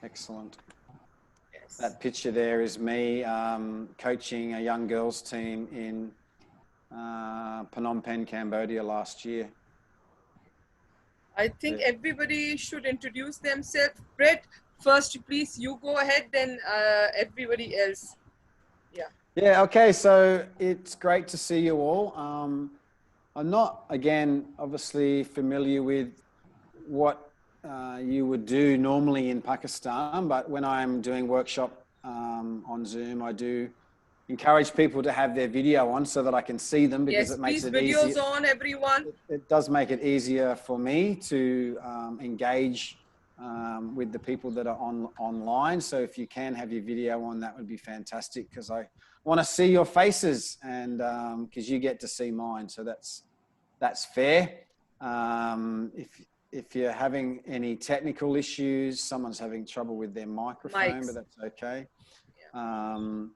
Excellent. Yes. That picture there is me coaching a young girls team in Phnom Penh, Cambodia last year. I think everybody should introduce themselves. Brett, first, please, you go ahead, then everybody else. Yeah. Yeah, okay, so it's great to see you all. I'm not, again, obviously familiar with what you would do normally in Pakistan, but when I'm doing workshop on Zoom, I do encourage people to have their video on so that I can see them, because Yes, it makes please, it easier. videos on, everyone. It does make it easier for me to engage with the people that are online. So if you can have your video on, that would be fantastic, because I want to see your faces, and because you get to see mine. So that's fair. If you're having any technical issues, someone's having trouble with their microphone, Mics. but that's okay. Yeah.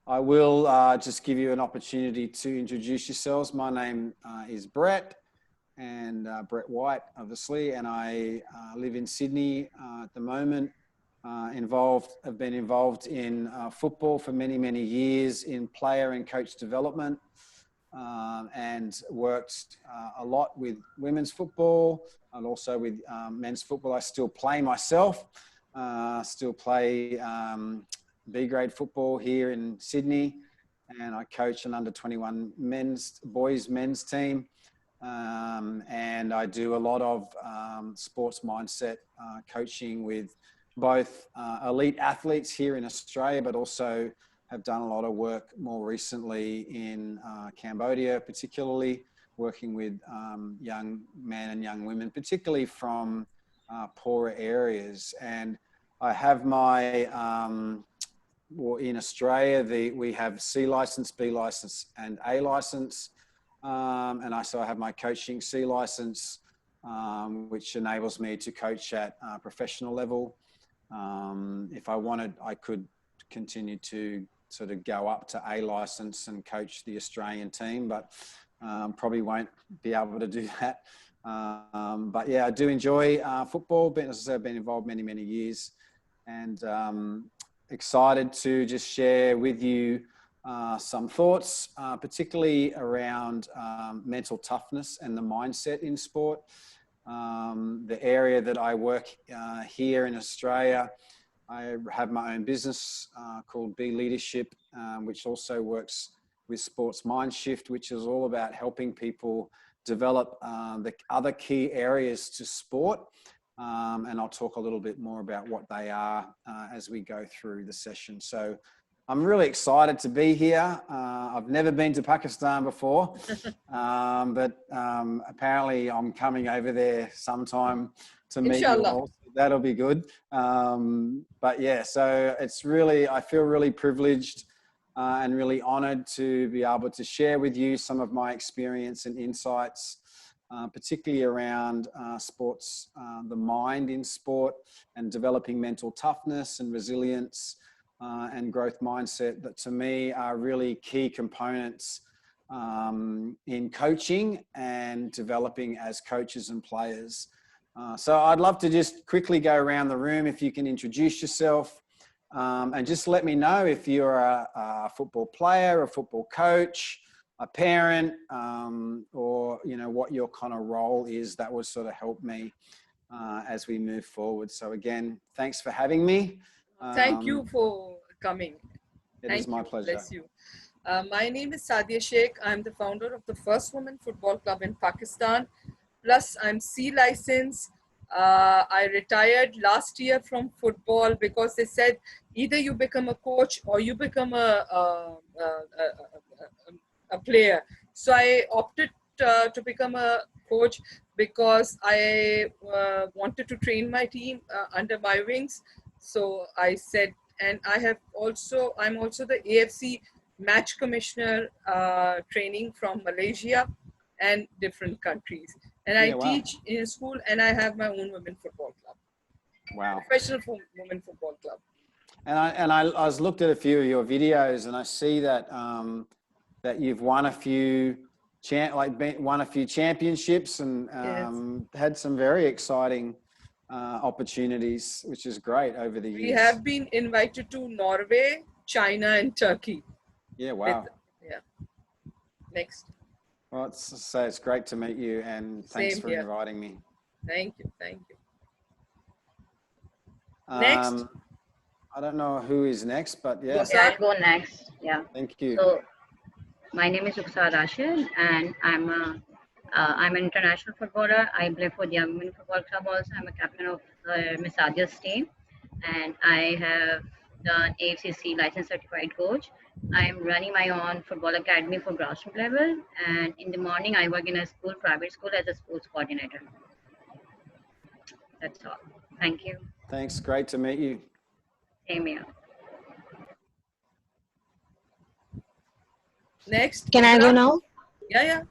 I will just give you an opportunity to introduce yourselves. My name is Brett, and Brett White, obviously, and I live in Sydney at the moment. Have been involved in football for many, many years in player and coach development, and worked a lot with women's football and also with men's football. I still play myself, still play B-grade football here in Sydney, and I coach an under 21 boys men's team. And I do a lot of sports mindset coaching with both elite athletes here in Australia, but also have done a lot of work more recently in Cambodia, particularly working with young men and young women, particularly from poorer areas. And I have my, well, in Australia, we have C license, B license, and A license. And I have my coaching C license, which enables me to coach at professional level. If I wanted, I could continue to sort of go up to A license and coach the Australian team, but probably won't be able to do that. But yeah, I do enjoy football. As I said, I've been involved many, many years, and excited to just share with you some thoughts, particularly around mental toughness and the mindset in sport. The area that I work here in Australia, I have my own business called Be Leadership, which also works with Sports Mindshift, which is all about helping people develop the other key areas to sport. And I'll talk a little bit more about what they are as we go through the session. So I'm really excited to be here. I've never been to Pakistan before, but apparently I'm coming over there sometime to meet you all. That'll be good. But yeah, so it's really, I feel really privileged and really honored to be able to share with you some of my experience and insights, particularly around sports, the mind in sport, and developing mental toughness and resilience and growth mindset, that to me are really key components in coaching and developing as coaches and players. So I'd love to just quickly go around the room. If you can introduce yourself and just let me know if you're a football player, a football coach, a parent, or what your kind of role is. That would sort of help me as we move forward. So again, thanks for having me. Thank you for coming. It is my pleasure. Bless you. My name is Sadia Sheikh. I'm the founder of the first women football club in Pakistan. Plus, I'm C license. I retired last year from football because they said either you become a coach or you become a player. So I opted to become a coach because I wanted to train my team under my wings. So I said, and I'm also the AFC match commissioner training from Malaysia and different countries. And I teach in a school, and I have my own women football club. Wow. Professional women football club. And I was looked at a few of your videos, and I see that that you've won a few championships and Yes. had some very exciting opportunities, which is great over the We years. have been invited to Norway, China, and Turkey. Yeah, wow. Yeah. Next. Well, it's great to meet you, and thanks Same for here. inviting me. Thank you. Thank you. Next. I don't know who is next, but yeah. Yeah, I'll go next. Yeah. Thank you. So, my name is Rukhsar Rashid, and I'm an international footballer. I play for the Women Football Club also. I'm a captain of Miss Adia's team, and I have done AFCC licensed certified coach. I'm running my own football academy for grassroots level, and in the morning I work in a school, private school, as a sports coordinator. That's all. Thank you. Thanks. Great to meet you. Same here. Next. Can I go now? Yeah, yeah.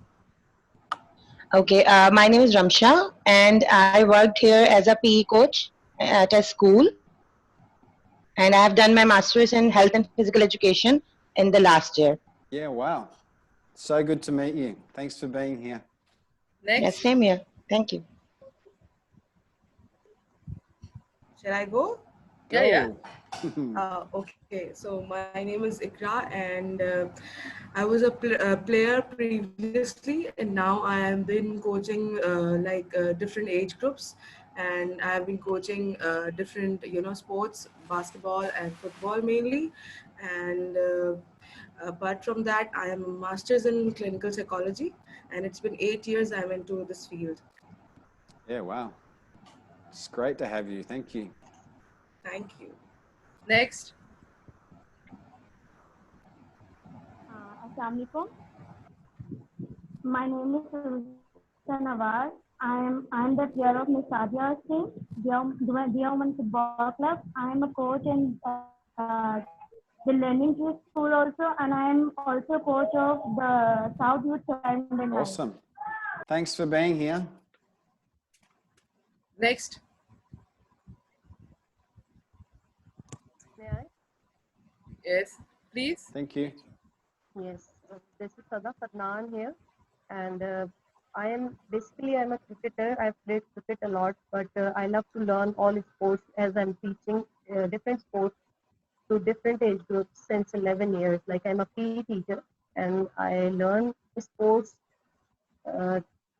Okay, my name is Ramsha, and I worked here as a PE coach at a school, and I have done my master's in health and physical education in the last year. Yeah, wow. So good to meet you. Thanks for being here. Next. Yes, same here. Thank you. Shall I go? Yeah. Okay, so my name is Ikra, and I was a player previously, and now I have been coaching different age groups, and I have been coaching different sports, basketball and football mainly, and apart from that, I am a master's in clinical psychology, and it's been 8 years I'm into this field. Yeah, wow. It's great to have you. Thank you. Thank you. Next. Assalamualaikum. My name is Ruzan Nawaz. I'm the player of Miss Sadia's team, Dia Women Football Club. I am a coach in the Learning Tree School also, and I am also coach of the South Youth Child and Life. Awesome. Thanks for being here. Next. May I? Yes, please. Thank you. Yes, this is Sada Fadnan here, and I'm a cricketer. I've played cricket a lot, but I love to learn all sports as I'm teaching different sports to different age groups since 11 years. Like I'm a PE teacher, and I learn sports.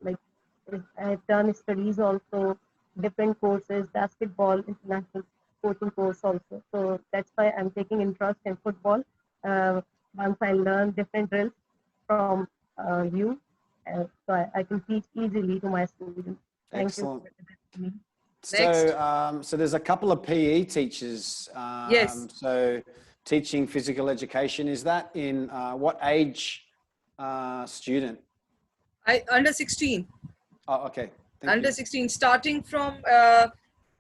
Like I've done studies also, different courses, basketball, international coaching course also. So that's why I'm taking interest in football. Once I learn different drills from you, so I can teach easily to my students. Thank Excellent. you. So there's a couple of PE teachers. Yes. So teaching physical education, is that in what age student? Under 16. Oh, okay. Thank Under you. 16, starting from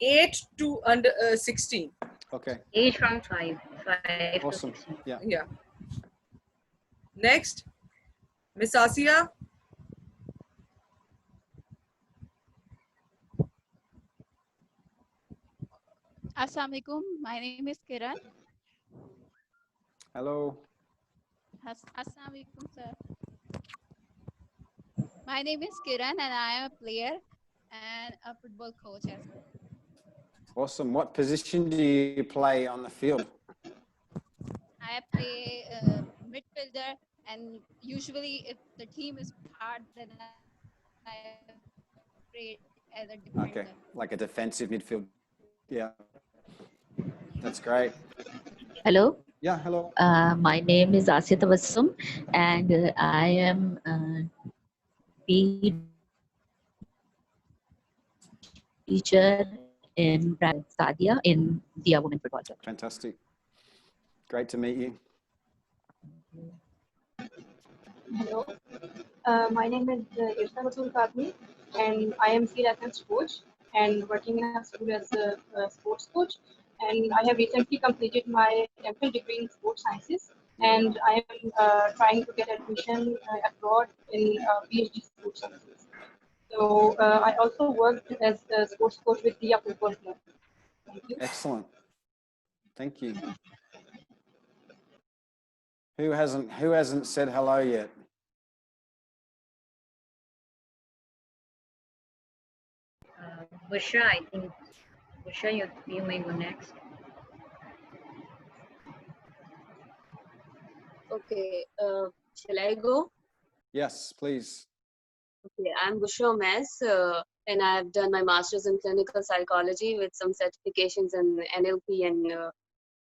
8 to under 16. Okay. Age from 5 Awesome. to 16. Yeah. Yeah. Next, Miss Asia. Assalamualaikum. My name is Kiran. Hello. Assalamualaikum, sir. My name is Kiran, and I am a player and a football coach as well. Awesome. What position do you play on the field? I play midfielder, and usually if the team is hard, then I play as a defender. Okay, like a defensive midfield. Yeah, that's great. Hello. Yeah, hello. My name is Asya Tabassum, and I am PE teacher in Sadia in Dia Women Football Club. Fantastic. Great to meet you. Hello, my name is Yusra Batul Kadmi, and I am sea license coach and working in a school as a sports coach. And I have recently completed my MPhil degree in sports sciences, and I am trying to get admission abroad in PhD sports sciences. So I also worked as a sports coach with Dia Football Club. Thank you. Excellent. Thank you. Who hasn't said hello yet? Bushra, I think Usha, you may go next. Okay, shall I go? Yes, please. Okay, I'm Bushra Mes, and I've done my master's in clinical psychology with some certifications in NLP and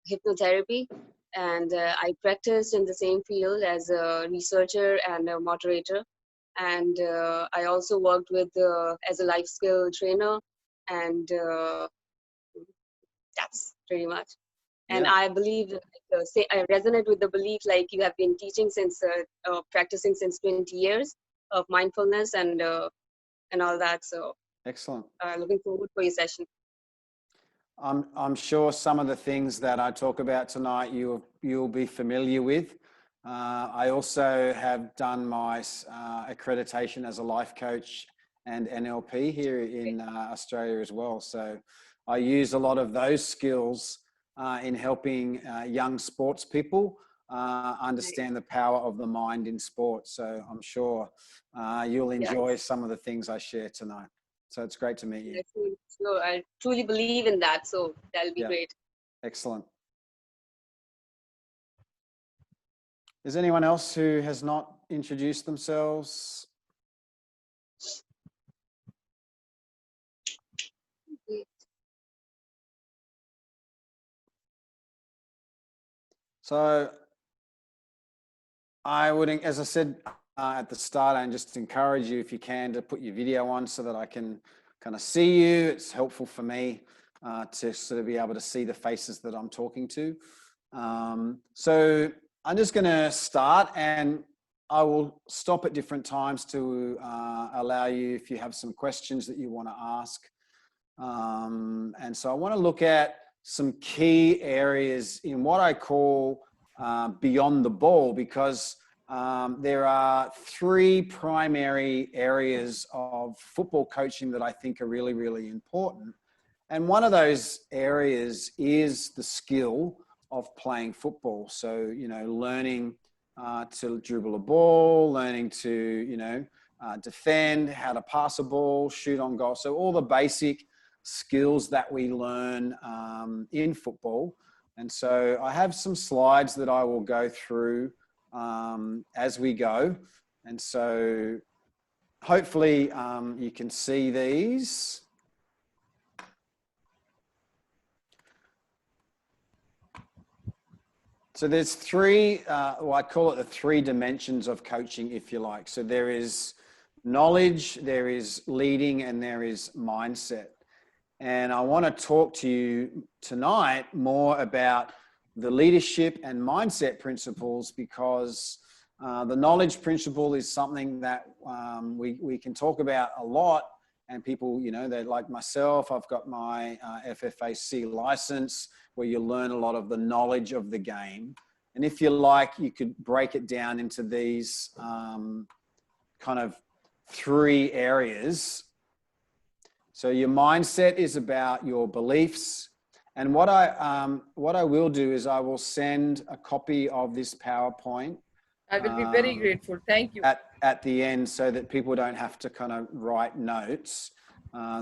hypnotherapy. And I practiced in the same field as a researcher and a moderator. And I also worked with as a life skill trainer, and that's pretty much. And Yeah. I believe, I resonate with the belief like you have been teaching since, practicing since 20 years of mindfulness and all that. So Excellent. looking forward for your session. I'm sure some of the things that I talk about tonight you'll be familiar with. I also have done my accreditation as a life coach and NLP here in Australia as well. So I use a lot of those skills in helping young sports people understand the power of the mind in sport. So I'm sure you'll enjoy some of the things I share tonight. So it's great to meet you. So I truly believe in that. So that'll be great. Excellent. Is anyone else who has not introduced themselves? So I would, as I said at the start, and just encourage you, if you can, to put your video on so that I can kind of see you. It's helpful for me to sort of be able to see the faces that I'm talking to. So I'm just going to start, and I will stop at different times to allow you, if you have some questions that you want to ask. And so I want to look at some key areas in what I call beyond the ball, because there are three primary areas of football coaching that I think are really, really important. And one of those areas is the skill of playing football. So, you know, learning to dribble a ball, learning to, you know, defend, how to pass a ball, shoot on goal. So all the basic skills that we learn in football. And so I have some slides that I will go through as we go. And so hopefully you can see these. So there's three, well, I call it the three dimensions of coaching, if you like. So there is knowledge, there is leading, and there is mindset. And I want to talk to you tonight more about the leadership and mindset principles, because the knowledge principle is something that we can talk about a lot. And people, you know, they're like myself, I've got my FFAC license, where you learn a lot of the knowledge of the game. And if you like, you could break it down into these kind of three areas. So your mindset is about your beliefs. And what I will do is I will send a copy of this PowerPoint. I will be very grateful. Thank you. At the end, so that people don't have to kind of write notes,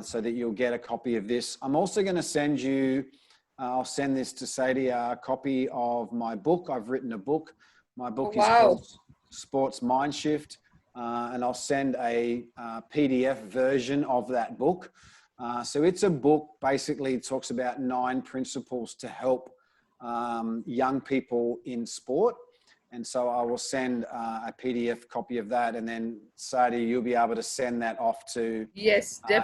so that you'll get a copy of this. I'm also going to send you, I'll send this to Sadie, a copy of my book. I've written a book. My book is called Sports Mind Shift. And I'll send a PDF version of that book. So it's a book, basically talks about 9 principles to help young people in sport. And so I will send a PDF copy of that. And then Sadie, you'll be able to send that off to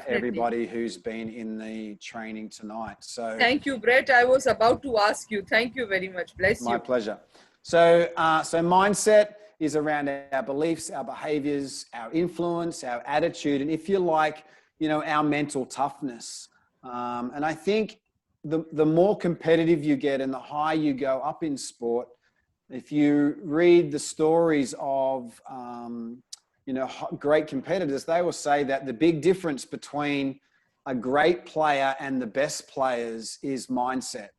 everybody who's been in the training tonight. So thank you, Brett. I was about to ask you. Thank you very much. Bless you. My pleasure. So, so mindset is around our beliefs, our behaviors, our influence, our attitude, and if you like, you know, our mental toughness. And I think the more competitive you get and the higher you go up in sport, if you read the stories of, you know, great competitors, they will say that the big difference between a great player and the best players is mindset.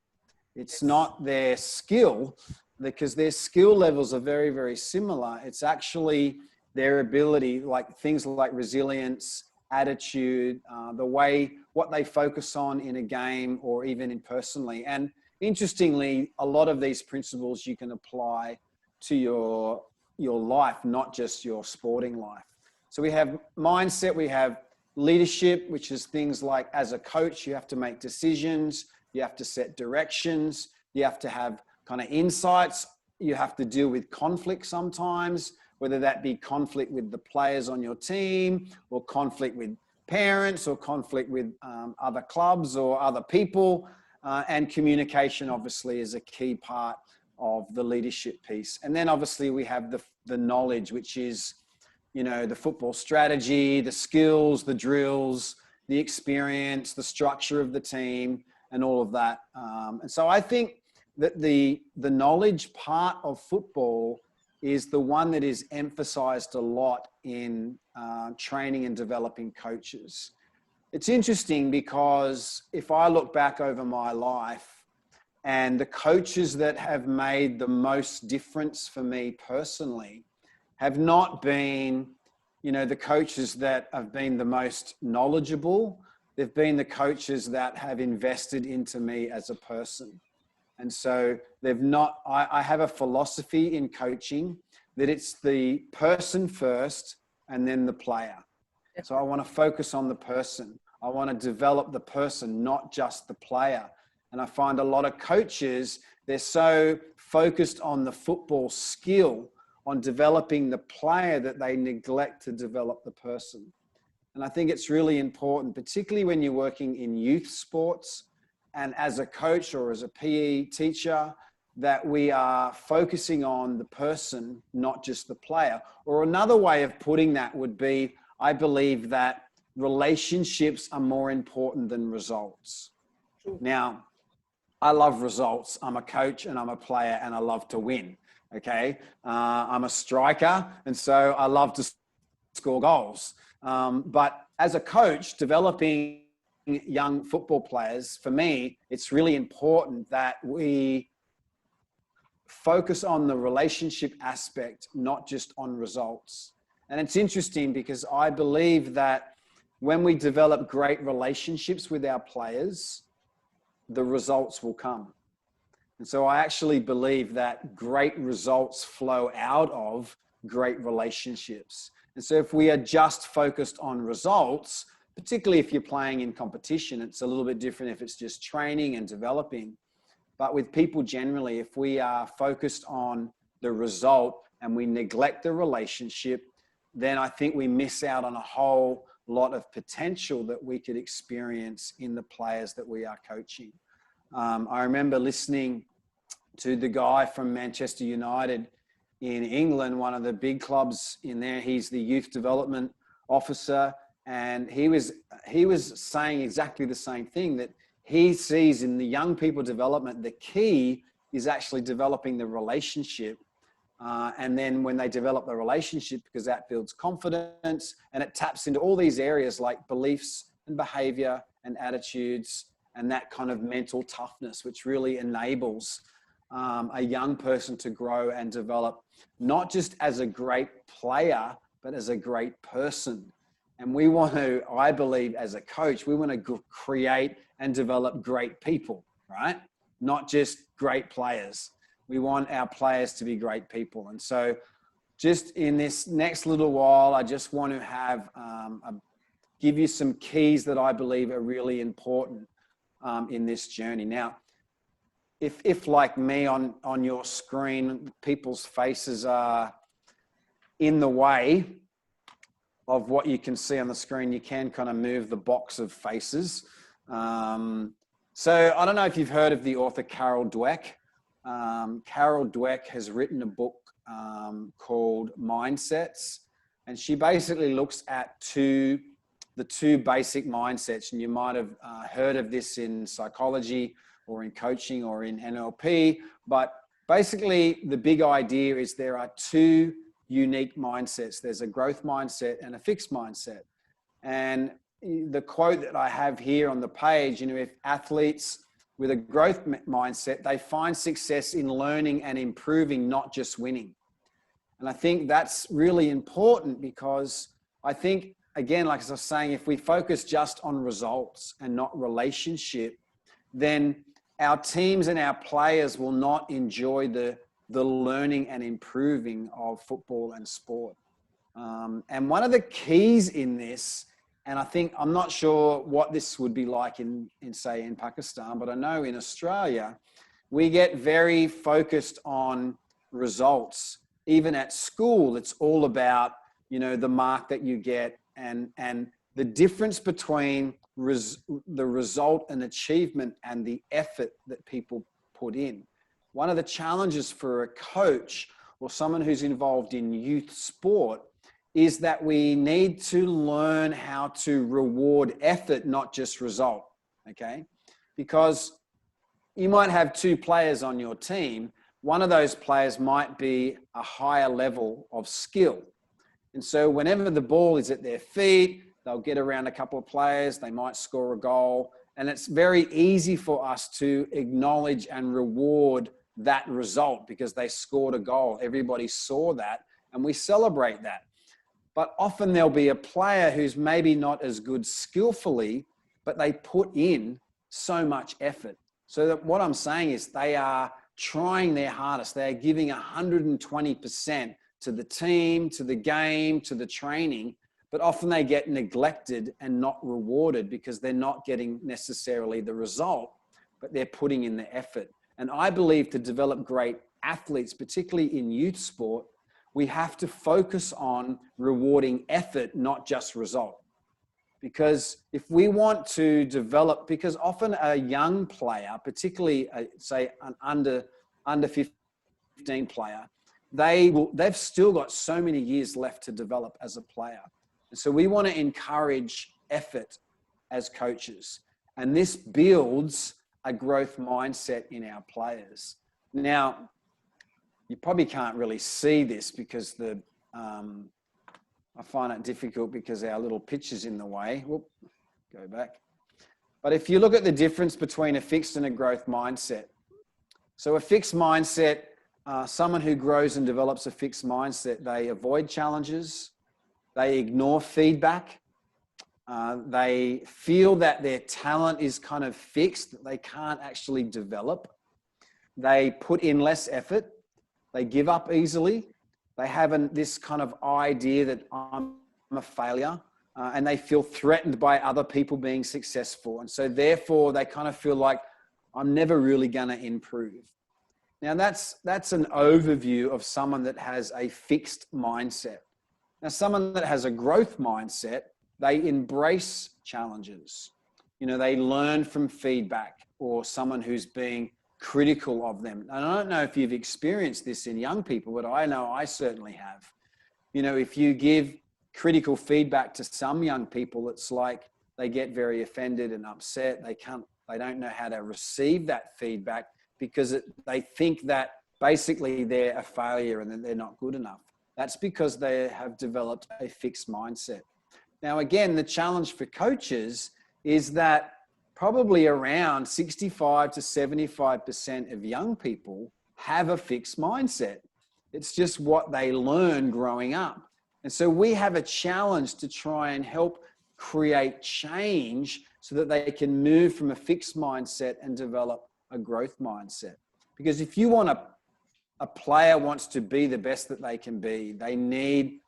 It's not their skill, because their skill levels are very, very similar. It's actually their ability, like things like resilience, attitude, the way, what they focus on in a game or even in personally. And interestingly, a lot of these principles you can apply to your life, not just your sporting life. So we have mindset, we have leadership, which is things like, as a coach, you have to make decisions, you have to set directions, you have to have kind of insights, you have to deal with conflict sometimes, whether that be conflict with the players on your team, or conflict with parents, or conflict with other clubs or other people. And communication obviously is a key part of the leadership piece. And then obviously we have the knowledge, which is, you know, the football strategy, the skills, the drills, the experience, the structure of the team, and all of that. And so I think that the knowledge part of football is the one that is emphasized a lot in training and developing coaches. It's interesting because if I look back over my life, and the coaches that have made the most difference for me personally have not been, you know, the coaches that have been the most knowledgeable. They've been the coaches that have invested into me as a person. And so they've not, I have a philosophy in coaching that it's the person first and then the player. So I want to focus on the person. I want to develop the person, not just the player. And I find a lot of coaches, they're so focused on the football skill, on developing the player, that they neglect to develop the person. And I think it's really important, particularly when you're working in youth sports and as a coach or as a PE teacher, that we are focusing on the person, not just the player. Or another way of putting that would be, I believe that relationships are more important than results. Now, I love results. I'm a coach and I'm a player and I love to win. Okay. I'm a striker. And so I love to score goals. But as a coach, developing young football players, for me, it's really important that we focus on the relationship aspect, not just on results. And it's interesting because I believe that when we develop great relationships with our players, the results will come. And so I actually believe that great results flow out of great relationships. And so if we are just focused on results, particularly if you're playing in competition, it's a little bit different if it's just training and developing. But with people generally, if we are focused on the result and we neglect the relationship, then I think we miss out on a whole lot of potential that we could experience in the players that we are coaching. I remember listening to the guy from Manchester United in England, one of the big clubs in there. He's the youth development officer, and he was saying exactly the same thing, that he sees in the young people development, the key is actually developing the relationship. And then when they develop the relationship, because that builds confidence and it taps into all these areas like beliefs and behavior and attitudes and that kind of mental toughness, which really enables a young person to grow and develop, not just as a great player, but as a great person. And we want to, I believe as a coach, we want to create and develop great people, right? Not just great players. We want our players to be great people. And so just in this next little while, I just want to have, give you some keys that I believe are really important in this journey. Now, if like me on your screen, people's faces are in the way of what you can see on the screen, you can kind of move the box of faces. So I don't know if you've heard of the author Carol Dweck. Carol Dweck has written a book called Mindsets, and she basically looks at the two basic mindsets. And you might have heard of this in psychology or in coaching or in NLP, but basically the big idea is there are two unique mindsets. There's a growth mindset and a fixed mindset. And the quote that I have here on the page, you know, if athletes with a growth mindset, they find success in learning and improving, not just winning. And I think that's really important, because I think again, like as I was saying, if we focus just on results and not relationship, then our teams and our players will not enjoy the learning and improving of football and sport. And one of the keys in this, and I think, I'm not sure what this would be like in say, in Pakistan, but I know in Australia, we get very focused on results. Even at school, it's all about, the mark that you get and the difference between the result and achievement and the effort that people put in. One of the challenges for a coach or someone who's involved in youth sport is that we need to learn how to reward effort, not just result, okay? Because you might have two players on your team. One of those players might be a higher level of skill. And so whenever the ball is at their feet, they'll get around a couple of players, they might score a goal. And it's very easy for us to acknowledge and reward that result because they scored a goal. Everybody saw that and we celebrate that. But often there'll be a player who's maybe not as good skillfully, but they put in so much effort. So that what I'm saying is they are trying their hardest. They're giving 120% to the team, to the game, to the training, but often they get neglected and not rewarded because they're not getting necessarily the result, but they're putting in the effort. And I believe to develop great athletes, particularly in youth sport, we have to focus on rewarding effort, not just result. Because if we want to develop, because often a young player, particularly say an under 15 player, they've still got so many years left to develop as a player. And so we want to encourage effort as coaches. And this builds a growth mindset in our players. Now, you probably can't really see this because I find it difficult because our little picture's in the way. Whoop, go back. But if you look at the difference between a fixed and a growth mindset. So a fixed mindset, someone who grows and develops a fixed mindset, they avoid challenges, they ignore feedback, they feel that their talent is kind of fixed, that they can't actually develop. They put in less effort, they give up easily, they have this kind of idea that I'm a failure, and they feel threatened by other people being successful. And so therefore they kind of feel like I'm never really gonna improve. Now that's an overview of someone that has a fixed mindset. Now someone that has a growth mindset, they embrace challenges. They learn from feedback or someone who's being critical of them. And I don't know if you've experienced this in young people, but I know I certainly have. If you give critical feedback to some young people, it's like they get very offended and upset. They don't know how to receive that feedback because they think that basically they're a failure and that they're not good enough. That's because they have developed a fixed mindset. Now, again, the challenge for coaches is that probably around 65 to 75% of young people have a fixed mindset. It's just what they learn growing up. And so we have a challenge to try and help create change so that they can move from a fixed mindset and develop a growth mindset. Because if you want a player wants to be the best that they can be, they need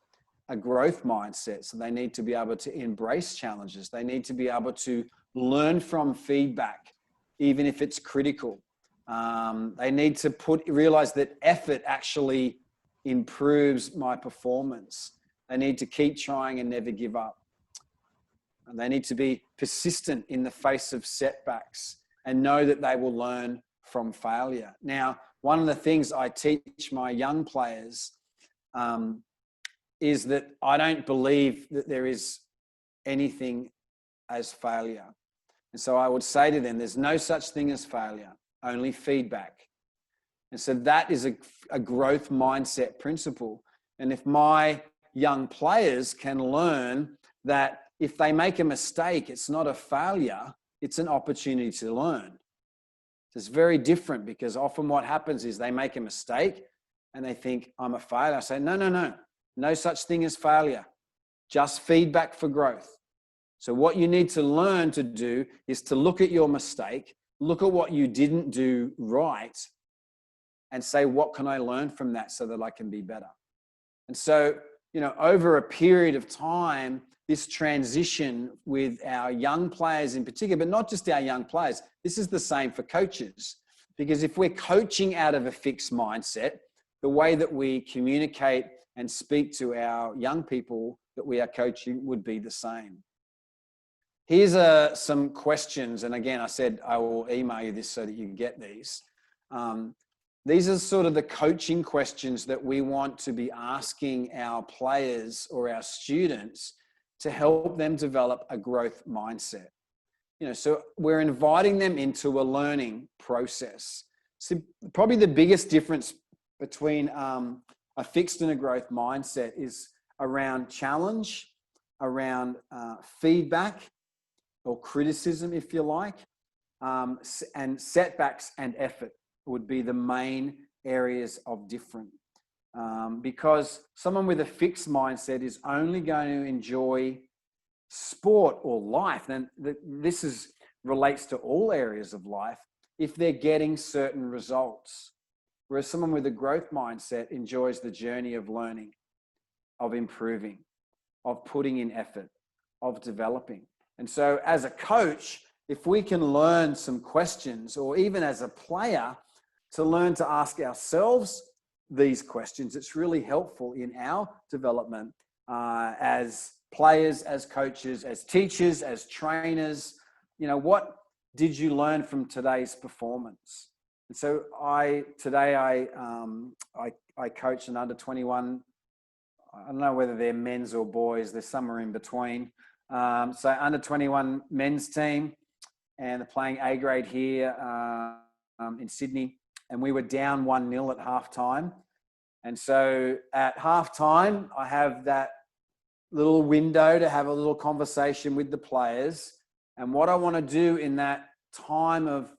a growth mindset. So they need to be able to embrace challenges. They need to be able to learn from feedback, even if it's critical. They need to realize that effort actually improves my performance. They need to keep trying and never give up. And they need to be persistent in the face of setbacks and know that they will learn from failure. Now, one of the things I teach my young players is that I don't believe that there is anything as failure. And so I would say to them, there's no such thing as failure, only feedback. And so that is a growth mindset principle. And if my young players can learn that if they make a mistake, it's not a failure, it's an opportunity to learn. It's very different because often what happens is they make a mistake and they think I'm a failure. I say, no such thing as failure. just feedback for growth. So what you need to learn to do is to look at your mistake, look at what you didn't do right, and say, what can I learn from that so that I can be better? And so, you know, over a period of time, this transition with our young players in particular, but not just our young players, this is the same for coaches. Because if we're coaching out of a fixed mindset, the way that we communicate and speak to our young people that we are coaching would be the same. Here's some questions. And again, I said I will email you this so that you can get these. These are sort of the coaching questions that we want to be asking our players or our students to help them develop a growth mindset. You know, so we're inviting them into a learning process. So probably the biggest difference between a fixed and a growth mindset is around challenge, around feedback or criticism, if you like, and setbacks and effort would be the main areas of different. Because someone with a fixed mindset is only going to enjoy sport or life, and this relates to all areas of life, if they're getting certain results. Whereas someone with a growth mindset enjoys the journey of learning, of improving, of putting in effort, of developing. And so as a coach, if we can learn some questions, or even as a player, to learn to ask ourselves these questions, it's really helpful in our development as players, as coaches, as teachers, as trainers. You know, what did you learn from today's performance? And so today I coach an under 21. I don't know whether they're men's or boys. They're somewhere in between. So under 21 men's team, and they're playing A grade here in Sydney. And we were down 1-0 at halftime. And so at halftime, I have that little window to have a little conversation with the players. And what I want to do in that time of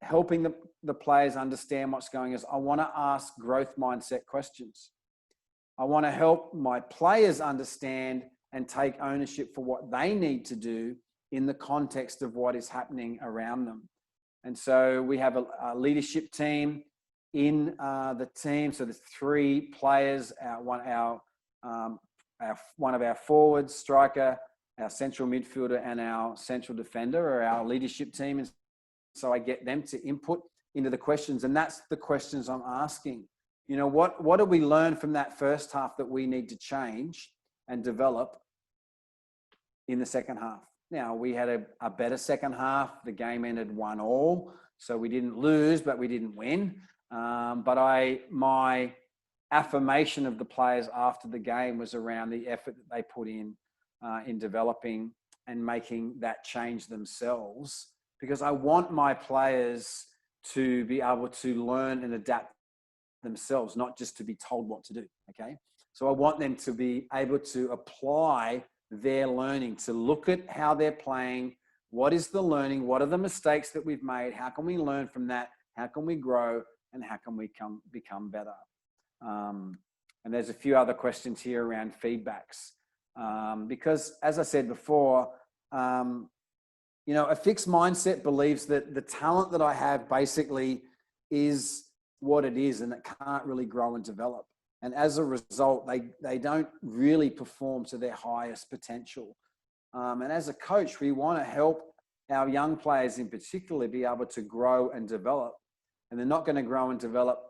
helping the players understand what's going on is I want to ask growth mindset questions. I want to help my players understand and take ownership for what they need to do in the context of what is happening around them. And so we have a leadership team in the team. So there's 3 players, one of our forwards, striker, our central midfielder, and our central defender are our leadership team. And so I get them to input into the questions, and that's the questions I'm asking. You know, what did we learn from that first half that we need to change and develop in the second half? Now, we had a better second half. The game ended 1-1, so we didn't lose, but we didn't win. But my affirmation of the players after the game was around the effort that they put in developing and making that change themselves, because I want my players to be able to learn and adapt themselves, not just to be told what to do, okay? So I want them to be able to apply their learning, to look at how they're playing, what is the learning, what are the mistakes that we've made, how can we learn from that, how can we grow, and how can we become better. And there's a few other questions here around feedbacks. Because as I said before, you know, a fixed mindset believes that the talent that I have basically is what it is and it can't really grow and develop. And as a result, they don't really perform to their highest potential. And as a coach, we want to help our young players in particular be able to grow and develop. And they're not going to grow and develop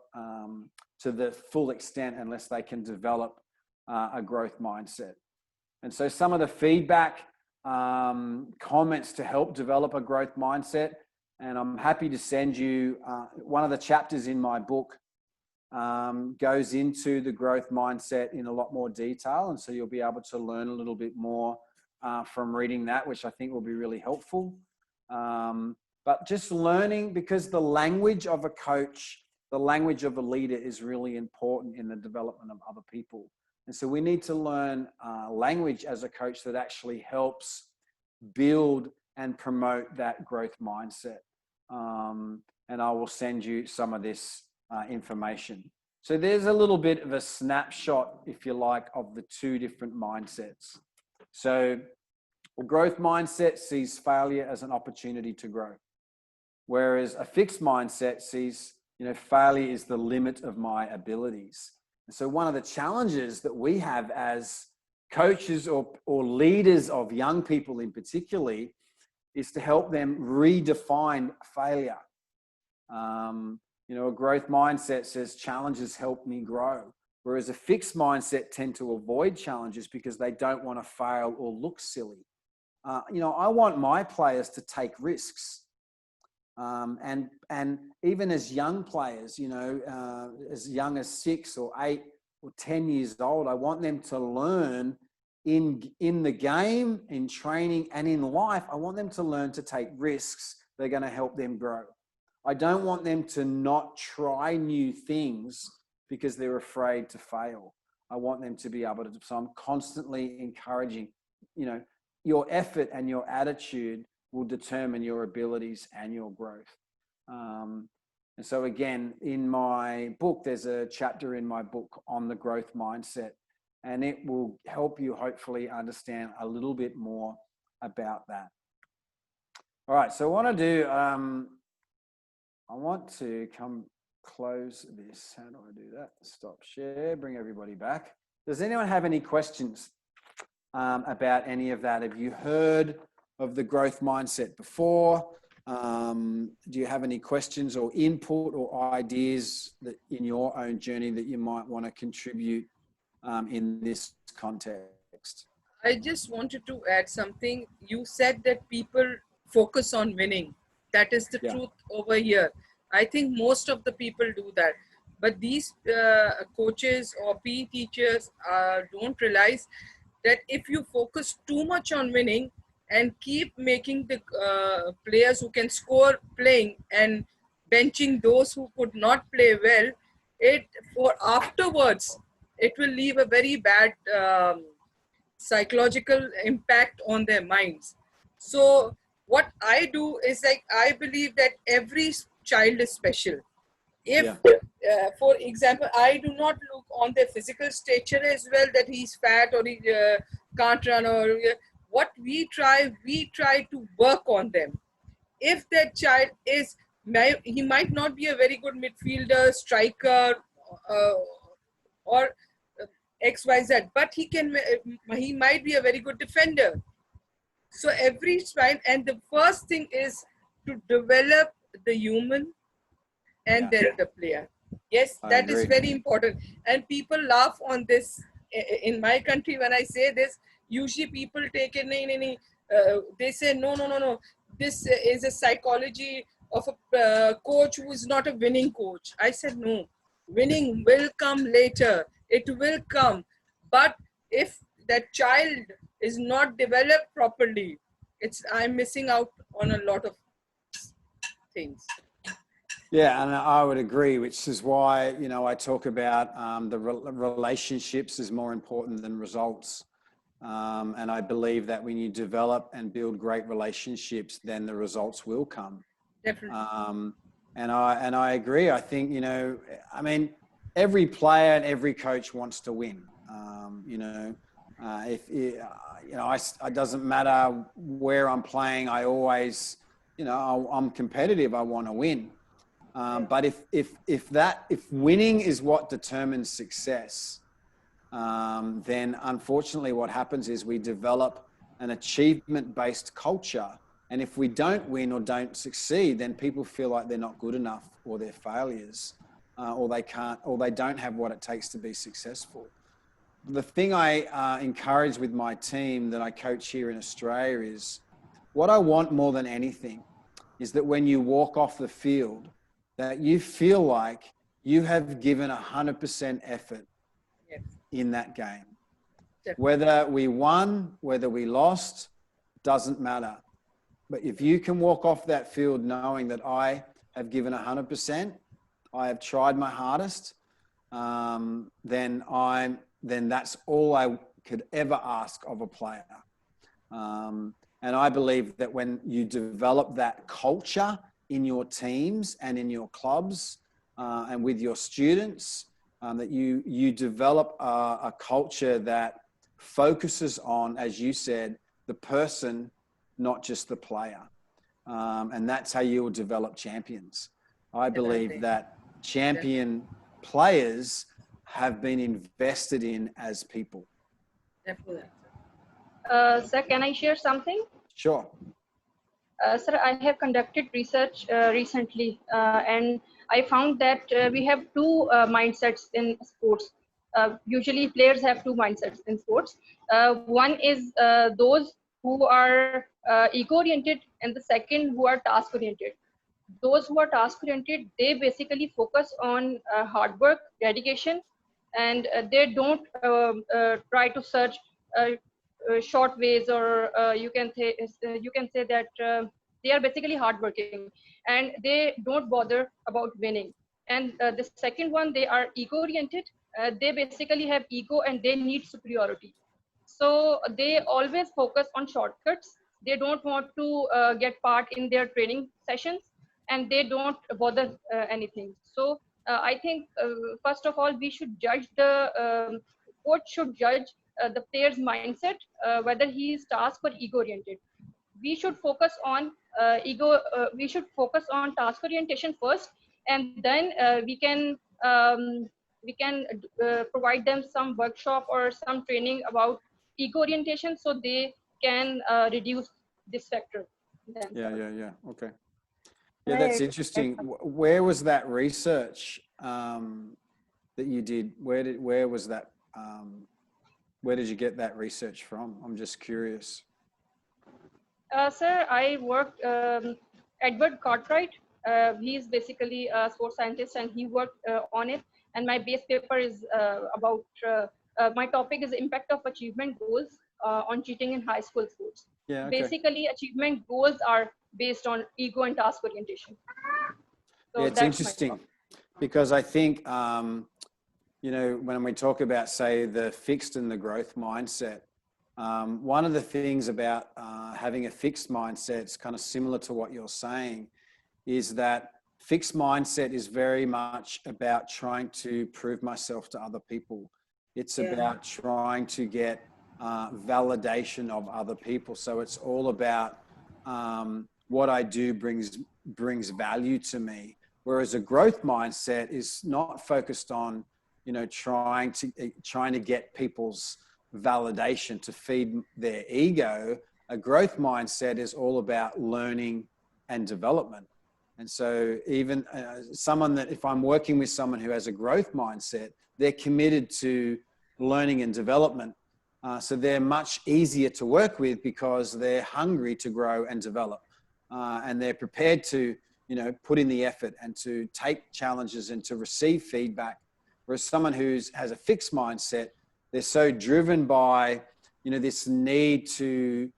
to the full extent unless they can develop a growth mindset. And so some of the feedback comments to help develop a growth mindset, and I'm happy to send you one of the chapters in my book goes into the growth mindset in a lot more detail. And so you'll be able to learn a little bit more from reading that, which I think will be really helpful. But just learning, because the language of a coach, the language of a leader is really important in the development of other people. And so we need to learn language as a coach that actually helps build and promote that growth mindset. And I will send you some of this information. So there's a little bit of a snapshot, if you like, of the two different mindsets. So a growth mindset sees failure as an opportunity to grow, whereas a fixed mindset sees, failure is the limit of my abilities. And so one of the challenges that we have as coaches or leaders of young people in particularly is to help them redefine failure. A growth mindset says challenges help me grow, whereas a fixed mindset tend to avoid challenges because they don't want to fail or look silly. I want my players to take risks. And even as young players, as young as 6 or 8 or 10 years old, I want them to learn in the game, in training, and in life. I want them to learn to take risks that are going to help them grow. I don't want them to not try new things because they're afraid to fail. I want them to be able to. So I'm constantly encouraging, your effort and your attitude will determine your abilities and your growth. And so again, in my book, there's a chapter in my book on the growth mindset, and it will help you hopefully understand a little bit more about that. All right, so what I do, I want to close this. How do I do that? Stop share, bring everybody back. Does anyone have any questions about any of that? Have you heard of the growth mindset before? Do you have any questions or input or ideas that in your own journey that you might want to contribute in this context? I just wanted to add something. You said that people focus on winning. That is the truth over here. I think most of the people do that. But these coaches or PE teachers don't realize that if you focus too much on winning and keep making the players who can score playing and benching those who could not play well, afterwards it will leave a very bad psychological impact on their minds. So what I do is, like, I believe that every child is special. If for example, I do not look on their physical stature as well, that he's fat or he can't run, or what we try to work on them. If that child he might not be a very good midfielder, striker, or XYZ, but he might be a very good defender. So every child, and the first thing is to develop the human and then the player. Yes, that is very important. And people laugh on this. In my country, when I say this, usually people take it, they say, no. This is a psychology of a coach who is not a winning coach. I said, no, winning will come later. It will come. But if that child is not developed properly, I'm missing out on a lot of things. Yeah, and I would agree, which is why, I talk about the relationships is more important than results. And I believe that when you develop and build great relationships, then the results will come. Definitely. And I agree. I think, every player and every coach wants to win. It doesn't matter where I'm playing. I always, I'm competitive. I want to win. But if winning is what determines success, then unfortunately what happens is we develop an achievement-based culture. And if we don't win or don't succeed, then people feel like they're not good enough, or they're failures, or they don't have what it takes to be successful. The thing I encourage with my team that I coach here in Australia is, what I want more than anything is that when you walk off the field, that you feel like you have given 100% effort in that game. Whether we won, whether we lost, doesn't matter. But if you can walk off that field knowing that I have given 100%, I have tried my hardest, then that's all I could ever ask of a player. And I believe that when you develop that culture in your teams and in your clubs and with your students, that you develop a culture that focuses on, as you said, the person, not just the player. And that's how you will develop champions. I believe that champion players have been invested in as people. Definitely. Sir, can I share something? Sure. Sir, I have conducted research recently, and I found that we have two mindsets in sports. Usually, players have two mindsets in sports. One is those who are ego-oriented, and the second who are task-oriented. Those who are task-oriented, they basically focus on hard work, dedication, and they don't try to search short ways, or you can say that they are basically hardworking and they don't bother about winning. And the second one, they are ego oriented. They basically have ego and they need superiority. So they always focus on shortcuts. They don't want to get part in their training sessions, and they don't bother anything. So I think first of all, we should judge coach should judge the player's mindset, whether he is task or ego oriented. We should focus on we should focus on task orientation first, and then we can provide them some workshop or some training about ego orientation, so they can reduce this factor. Yeah. Okay. Yeah, that's interesting. Where was that research that you did? Where was that? Where did you get that research from? I'm just curious. Sir, I worked Edward Cartwright. He is basically a sports scientist, and he worked on it. And my base paper is about my topic is impact of achievement goals on cheating in high school sports. Yeah. Okay. Basically, achievement goals are based on ego and task orientation. So yeah, it's interesting because I think, you know, when we talk about, say, the fixed and the growth mindset, one of the things about having a fixed mindset is kind of similar to what you're saying, is that fixed mindset is very much about trying to prove myself to other people. It's about trying to get validation of other people. So it's all about what I do brings value to me. Whereas a growth mindset is not focused on, you know, trying to get people's validation to feed their ego. A growth mindset is all about learning and development. And so even someone that, if I'm working with someone who has a growth mindset, they're committed to learning and development. So they're much easier to work with because they're hungry to grow and develop. And they're prepared to, you know, put in the effort and to take challenges and to receive feedback. Whereas someone who has a fixed mindset, they're so driven by, you know, this need to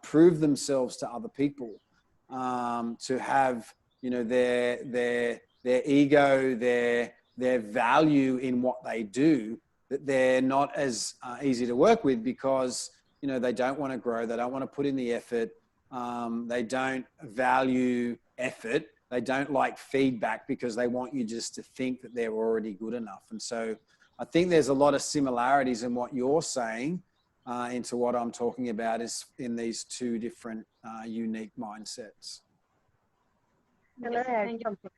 prove themselves to other people, to have, you know, their ego, their value in what they do, that they're not as easy to work with because, you know, they don't want to grow. They don't want to put in the effort. They don't value effort. They don't like feedback because they want you just to think that they're already good enough. And so I think there's a lot of similarities in what you're saying into what I'm talking about is in these two different unique mindsets. Can I add something?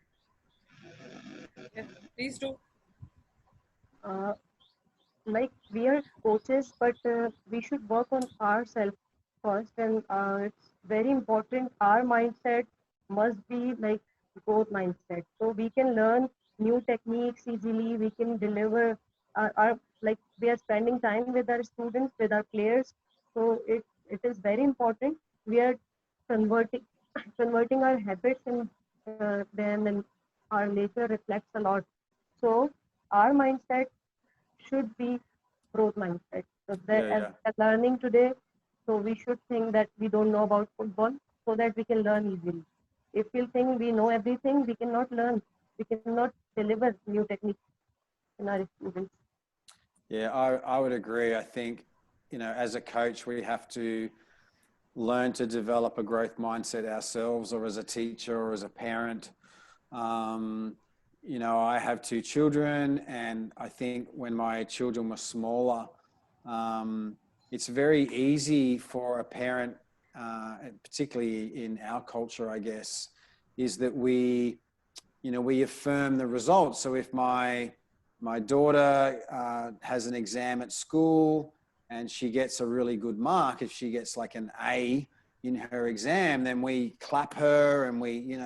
Yeah, please do. Like we are coaches, but we should work on ourselves first, and it's very important. Our mindset must be like growth mindset, so we can learn new techniques easily. We can deliver our like we are spending time with our students, with our players. So it is very important. We are converting our habits in them, and our nature reflects a lot. So our mindset should be growth mindset. So that as learning today, so we should think that we don't know about football so that we can learn easily. If we think we know everything, we cannot learn. We cannot deliver new techniques in our students. Yeah, I would agree. I think, you know, as a coach, we have to learn to develop a growth mindset ourselves, or as a teacher or as a parent. you know, I have 2 children, and I think when my children were smaller, it's very easy for a parent, particularly in our culture, I guess, is that we affirm the results. So if my daughter has an exam at school and she gets a really good mark, if she gets like an A in her exam, then we clap her and we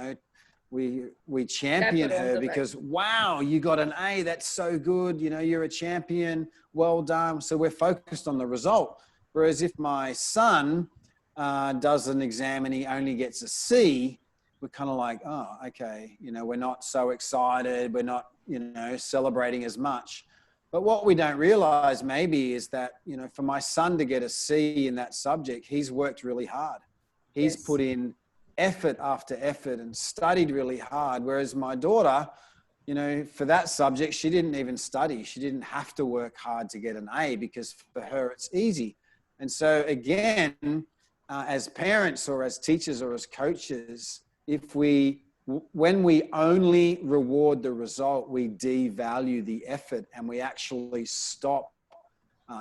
champion her because, wow, you got an A, that's so good, you know, you're a champion, well done. So we're focused on the result. Whereas if my son does an exam and he only gets a C, we're kind of like, oh, okay, you know, we're not so excited, we're not, you know, celebrating as much. But what we don't realize maybe is that, you know, for my son to get a C in that subject, he's worked really hard. He's put in effort after effort and studied really hard. Whereas my daughter, you know, for that subject, she didn't even study. She didn't have to work hard to get an A because for her, it's easy. And so again, as parents or as teachers or as coaches, when we only reward the result, we devalue the effort and we actually stop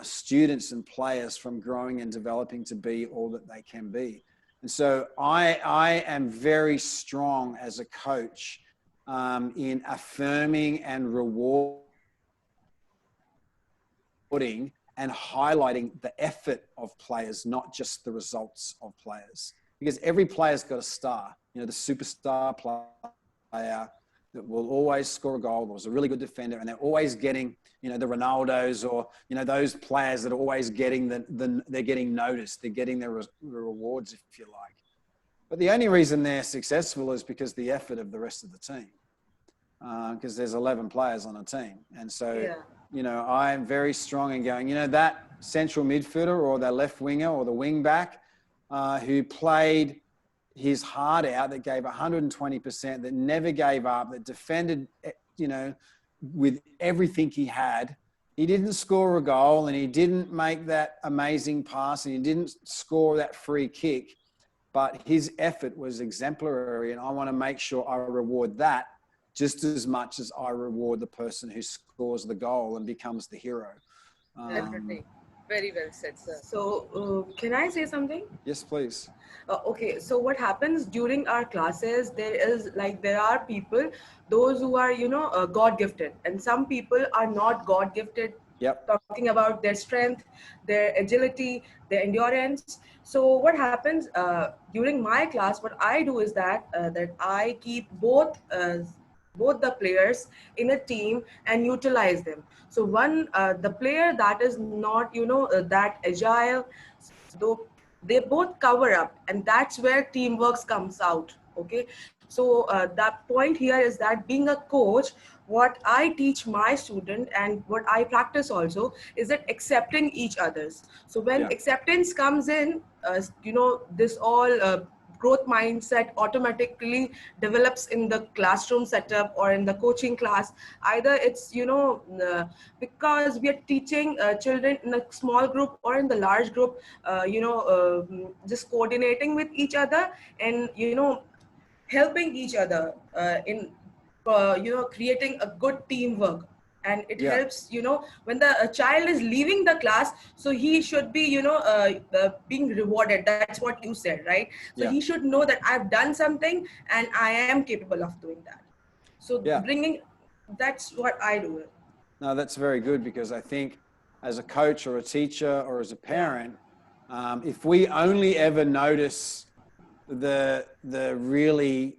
students and players from growing and developing to be all that they can be. And so I am very strong as a coach in affirming and rewarding and highlighting the effort of players, not just the results of players. Because every player's got a star. You know, the superstar player that will always score a goal, was a really good defender, and they're always getting, you know, the Ronaldos or, you know, those players that are always getting they're getting noticed, they're getting their rewards, if you like. But the only reason they're successful is because the effort of the rest of the team. Because there's 11 players on a team. And so, you know, I'm very strong in going, you know, that central midfielder or the left winger or the wing back who played his heart out, that gave 120%, that never gave up, that defended, you know, with everything he had. He didn't score a goal and he didn't make that amazing pass and he didn't score that free kick, but his effort was exemplary. And I want to make sure I reward that just as much as I reward the person who scores the goal and becomes the hero. Definitely. Very well said, sir. So can I say something? Yes, please. Okay, so what happens during our classes, there are people, those who are, you know, God gifted, and some people are not God gifted. Yep. Talking about their strength, their agility, their endurance. So what happens during my class, what I do is that I keep both the players in a team and utilize them. So the player that is not, you know, that agile, though they both cover up, and that's where teamwork comes out. Okay, so that point here is that being a coach, what I teach my student and what I practice also is that accepting each other's. So when acceptance comes in, you know, this all growth mindset automatically develops in the classroom setup or in the coaching class. Either it's, you know, because we are teaching children in a small group or in the large group, you know, just coordinating with each other and, you know, helping each other in, you know, creating a good teamwork. And it helps, you know, when the child is leaving the class, so he should be, you know, being rewarded. That's what you said, right? So he should know that I've done something and I am capable of doing that. So that's what I do. No, that's very good, because I think as a coach or a teacher or as a parent, if we only ever notice the really,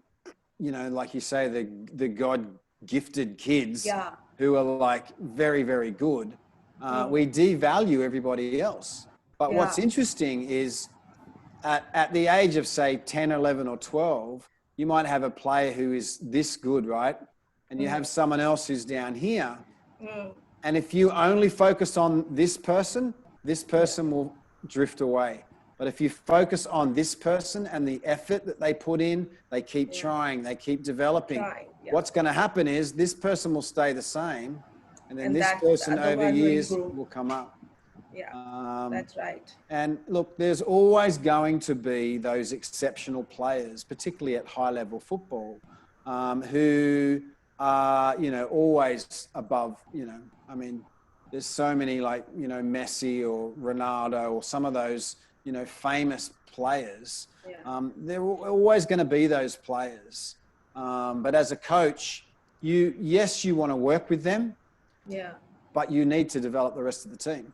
you know, like you say, the God gifted kids who are like very, very good, we devalue everybody else. But what's interesting is at the age of, say, 10, 11 or 12, you might have a player who is this good, right? And you have someone else who's down here. And if you only focus on this person will drift away. But if you focus on this person and the effort that they put in, they keep trying, they keep developing. What's going to happen is this person will stay the same, and then this person over years will come up. That's right. And look, there's always going to be those exceptional players, particularly at high level football, who are, you know, always above, you know, I mean, there's so many like, you know, Messi or Ronaldo or some of those, you know, famous players. They're always going to be those players. But as a coach, yes, you want to work with them, but you need to develop the rest of the team.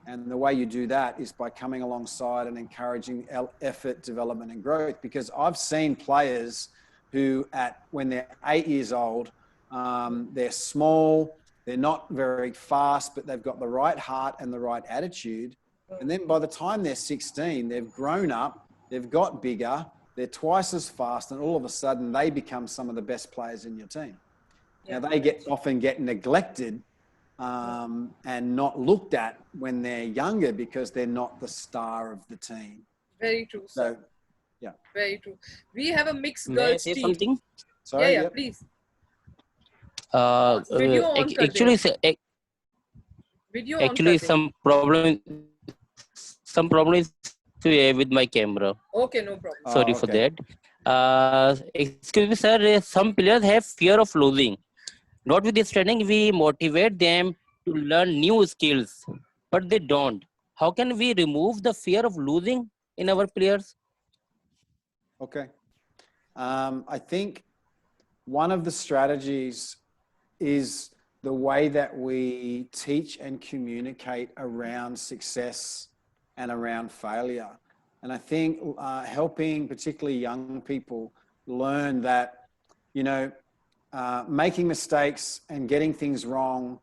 And the way you do that is by coming alongside and encouraging effort, development, and growth. Because I've seen players who, when they're 8 years old, they're small, they're not very fast, but they've got the right heart and the right attitude. And then by the time they're 16, they've grown up, they've got bigger, they're twice as fast, and all of a sudden they become some of the best players in your team. Now they often get neglected and not looked at when they're younger because they're not the star of the team. Very true. So, yeah. Very true. We have a mixed May I girls say team. something? Sorry, Yeah, yep. please. Actually, Video on actually kar de. some problem is with my camera. Okay, no problem. Sorry for that. Excuse me, sir. Some players have fear of losing. Notwithstanding, we motivate them to learn new skills, but they don't. How can we remove the fear of losing in our players? Okay. I think one of the strategies is the way that we teach and communicate around success and around failure. And I think helping particularly young people learn that, you know, making mistakes and getting things wrong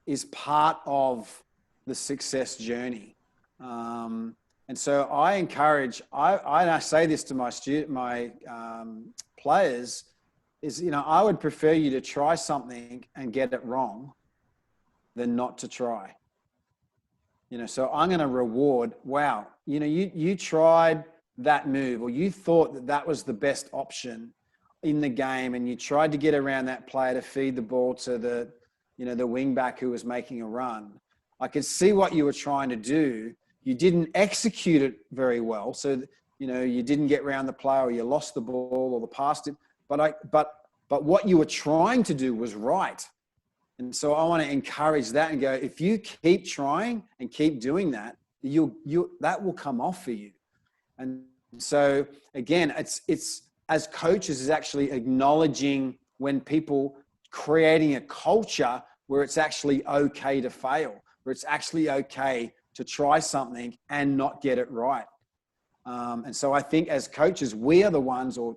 is part of the success journey. And so I encourage, I say this to my players, is, you know, I would prefer you to try something and get it wrong than not to try. You know, so I'm going to reward, wow, you know, you tried that move, or you thought that that was the best option in the game, and you tried to get around that player to feed the ball to the, you know, the wing back who was making a run. I could see what you were trying to do. You didn't execute it very well. So, you know, you didn't get around the player, or you lost the ball, or the pass did. But what you were trying to do was right. And so I want to encourage that and go, if you keep trying and keep doing that, that will come off for you. And so again, it's as coaches is actually acknowledging when people creating a culture where it's actually okay to fail, where it's actually okay to try something and not get it right. And so I think as coaches, we are the ones, or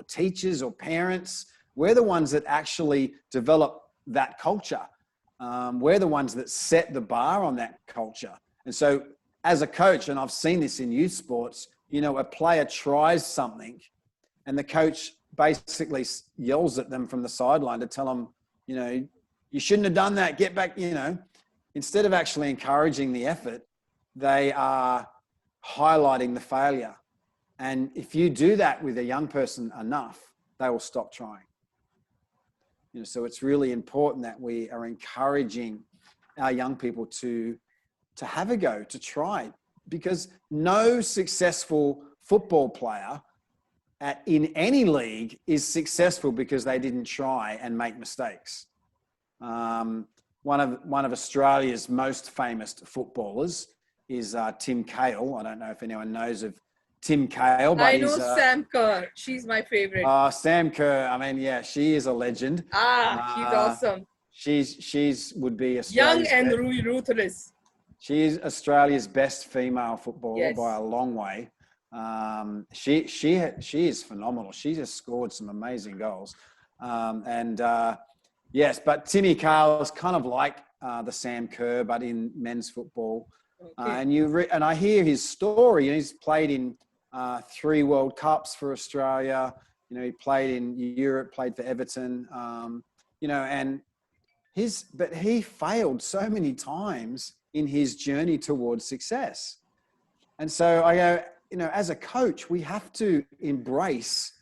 teachers or parents, we're the ones that actually develop that culture. We're the ones that set the bar on that culture. And so as a coach, and I've seen this in youth sports, you know, a player tries something and the coach basically yells at them from the sideline to tell them, you know, you shouldn't have done that, get back, you know. Instead of actually encouraging the effort, they are highlighting the failure. And if you do that with a young person enough, they will stop trying. You know, so it's really important that we are encouraging our young people to have a go, to try, because no successful football player in any league is successful because they didn't try and make mistakes. One of Australia's most famous footballers is Tim Cahill. I don't know if anyone knows of Tim Cahill, but I know Sam Kerr. She's my favorite. Sam Kerr. I mean, yeah, she is a legend. She's awesome. She's would be Australia's young and ruthless. She's Australia's best female footballer by a long way. She is phenomenal. She just scored some amazing goals. Yes, but Timmy Cahill is kind of like the Sam Kerr, but in men's football. Okay. And I hear his story. And he's played in 3 World Cups for Australia. You know, he played in Europe, played for Everton. You know, but he failed so many times in his journey towards success. And so I go, you know, as a coach, we have to embrace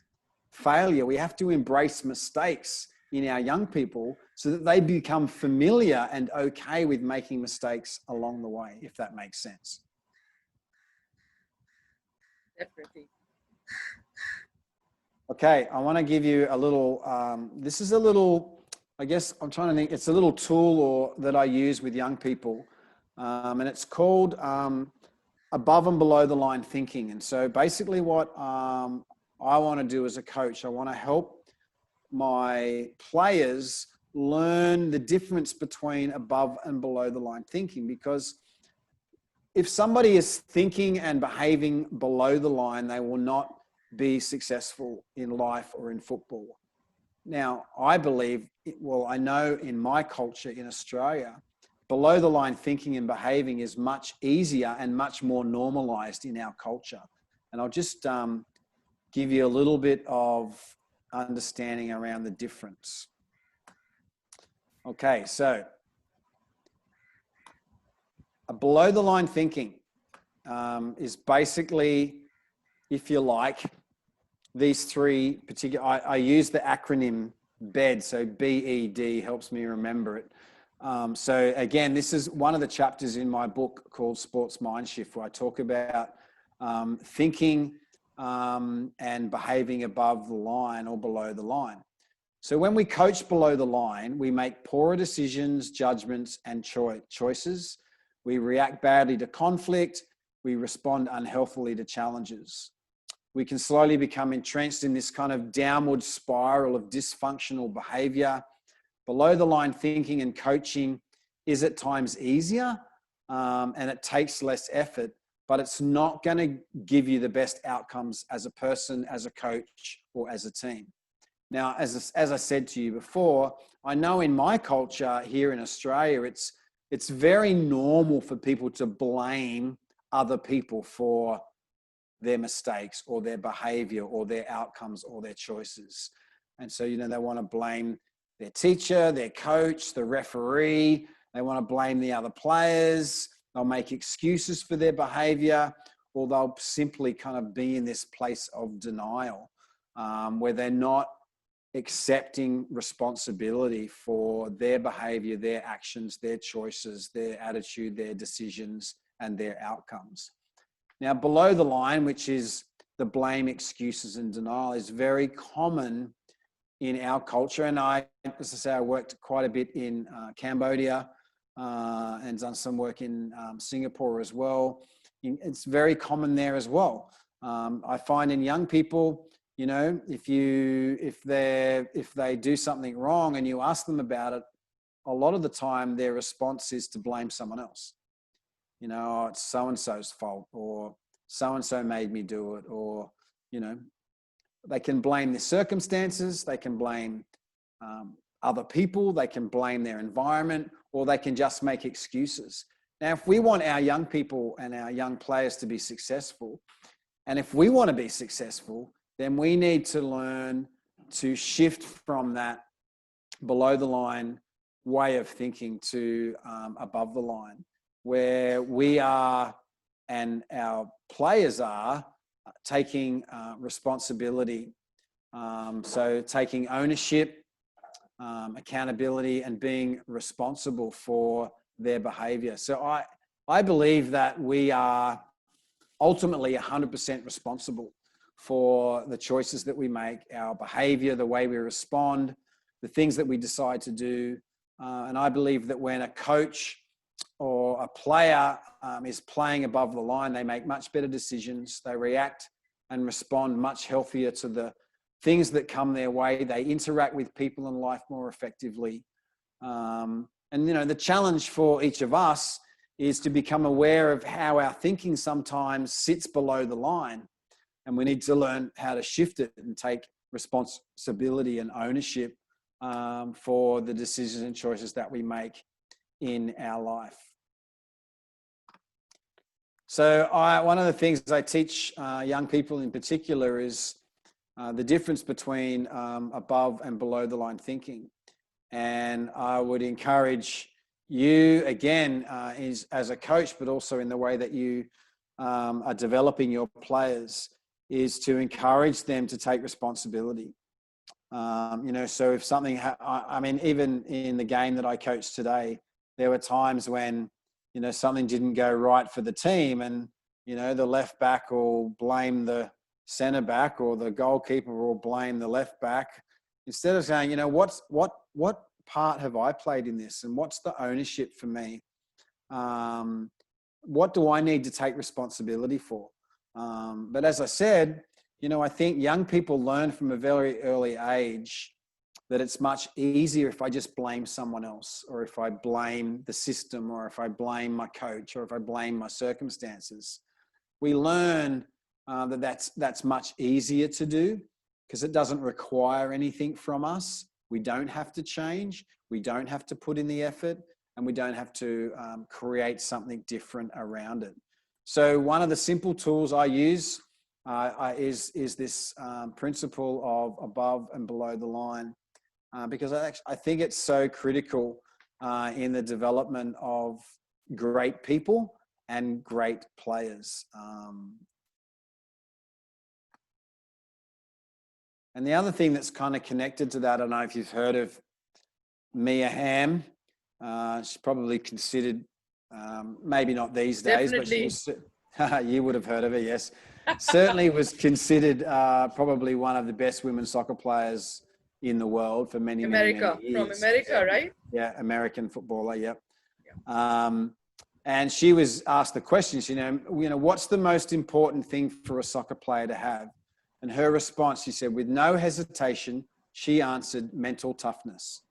failure. We have to embrace mistakes in our young people so that they become familiar and okay with making mistakes along the way, if that makes sense. Definitely. Okay, I want to give you a little, this is a little, I guess I'm trying to think, it's a little tool that I use with young people. And it's called above and below the line thinking. And so basically what I want to do as a coach, I want to help my players learn the difference between above and below the line thinking, because if somebody is thinking and behaving below the line, they will not be successful in life or in football. Now, I believe, well, I know in my culture in Australia, below the line thinking and behaving is much easier and much more normalized in our culture. And I'll just give you a little bit of understanding around the difference. Okay, so a below the line thinking is basically, if you like, these three particular, I use the acronym BED, so BED helps me remember it. So again, this is one of the chapters in my book called Sports Mind Shift, where I talk about thinking and behaving above the line or below the line. So when we coach below the line, we make poorer decisions, judgments, and choices. We react badly to conflict. We respond unhealthily to challenges. We can slowly become entrenched in this kind of downward spiral of dysfunctional behavior. Below the line thinking and coaching is at times easier and it takes less effort, but it's not going to give you the best outcomes as a person, as a coach, or as a team. Now, as I said to you before, I know in my culture here in Australia, it's very normal for people to blame other people for their mistakes or their behavior or their outcomes or their choices. And so, you know, they want to blame their teacher, their coach, the referee. They want to blame the other players. They'll make excuses for their behavior, or they'll simply kind of be in this place of denial where they're not accepting responsibility for their behavior, their actions, their choices, their attitude, their decisions, and their outcomes. Now, below the line, which is the blame, excuses, and denial, is very common in our culture. And as I say, I worked quite a bit in Cambodia and done some work in Singapore as well. It's very common there as well. I find in young people, you know, if they do something wrong and you ask them about it, a lot of the time their response is to blame someone else. You know, oh, it's so-and-so's fault, or so-and-so made me do it, or, you know, they can blame the circumstances, they can blame other people, they can blame their environment, or they can just make excuses. Now, if we want our young people and our young players to be successful, and if we want to be successful, then we need to learn to shift from that below the line way of thinking to above the line, where we are and our players are taking responsibility. So taking ownership, accountability, and being responsible for their behavior. So I believe that we are ultimately 100% responsible for the choices that we make, our behavior, the way we respond, the things that we decide to do. And I believe that when a coach or a player is playing above the line, they make much better decisions. They react and respond much healthier to the things that come their way. They interact with people in life more effectively. And, you know, the challenge for each of us is to become aware of how our thinking sometimes sits below the line. And we need to learn how to shift it and take responsibility and ownership for the decisions and choices that we make in our life. So one of the things I teach young people in particular is the difference between above and below the line thinking. And I would encourage you, again, as a coach, but also in the way that you are developing your players, is to encourage them to take responsibility. You know, so if something, I mean, even in the game that I coached today, there were times when, you know, something didn't go right for the team, and, you know, the left back will blame the centre back or the goalkeeper will blame the left back. Instead of saying, you know, what part have I played in this, and what's the ownership for me? What do I need to take responsibility for? But as I said, you know, I think young people learn from a very early age that it's much easier if I just blame someone else, or if I blame the system, or if I blame my coach, or if I blame my circumstances. We learn that that's much easier to do because it doesn't require anything from us. We don't have to change. We don't have to put in the effort, and we don't have to create something different around it. So one of the simple tools I use is this principle of above and below the line, because I think it's so critical in the development of great people and great players. And the other thing that's kind of connected to that, I don't know if you've heard of Mia Hamm. She's probably considered, maybe not these days, Definitely. but she was, you would have heard of her, yes. Certainly was considered probably one of the best women's soccer players in the world for many, many years. From America, right? Yeah, American footballer, yep. And she was asked the question, you know, what's the most important thing for a soccer player to have? And her response, she said, with no hesitation, she answered mental toughness.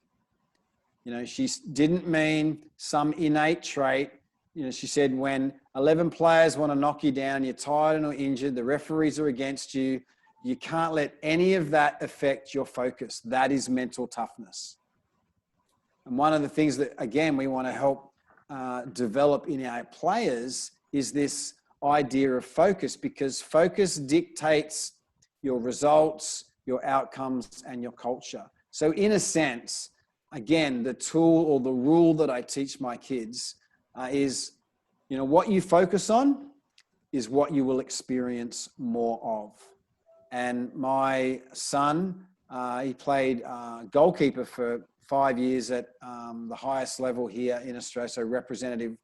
You know, she didn't mean some innate trait. You know, she said, when 11 players want to knock you down, you're tired or injured, the referees are against you, you can't let any of that affect your focus. That is mental toughness. And one of the things that, again, we want to help develop in our players is this idea of focus, because focus dictates your results, your outcomes, and your culture. So in a sense, again, the tool or the rule that I teach my kids is, you know, what you focus on is what you will experience more of. And my son, he played goalkeeper for 5 years at the highest level here in Australia, so representative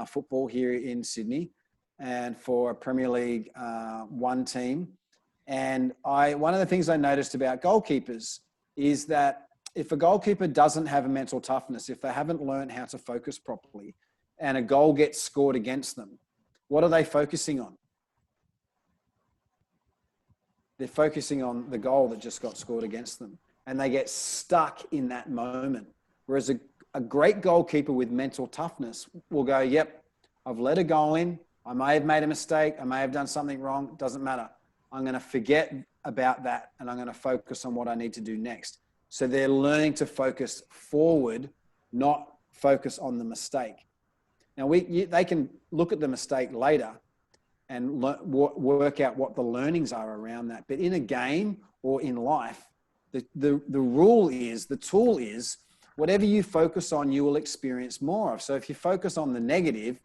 football here in Sydney, and for a Premier League 1 team. And one of the things I noticed about goalkeepers is that if a goalkeeper doesn't have a mental toughness, if they haven't learned how to focus properly, and a goal gets scored against them, what are they focusing on? They're focusing on the goal that just got scored against them, and they get stuck in that moment. Whereas a great goalkeeper with mental toughness will go, yep, I've let a goal in. I may have made a mistake. I may have done something wrong. It doesn't matter. I'm going to forget about that, and I'm going to focus on what I need to do next. So they're learning to focus forward, not focus on the mistake. Now, they can look at the mistake later and work out what the learnings are around that. But in a game or in life, the rule is, the tool is, whatever you focus on, you will experience more of. So if you focus on the negative,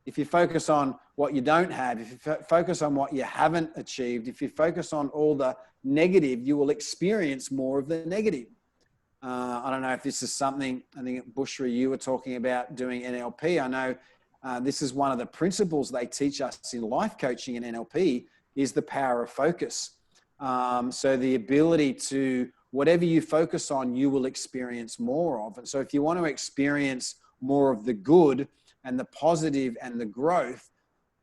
if you focus on what you don't have, if you focus on what you haven't achieved, if you focus on all the negative, you will experience more of the negative. I don't know if this is something, I think Bushra, you were talking about doing NLP. I know this is one of the principles they teach us in life coaching and NLP is the power of focus. So the ability to, whatever you focus on, you will experience more of. And so if you want to experience more of the good and the positive and the growth,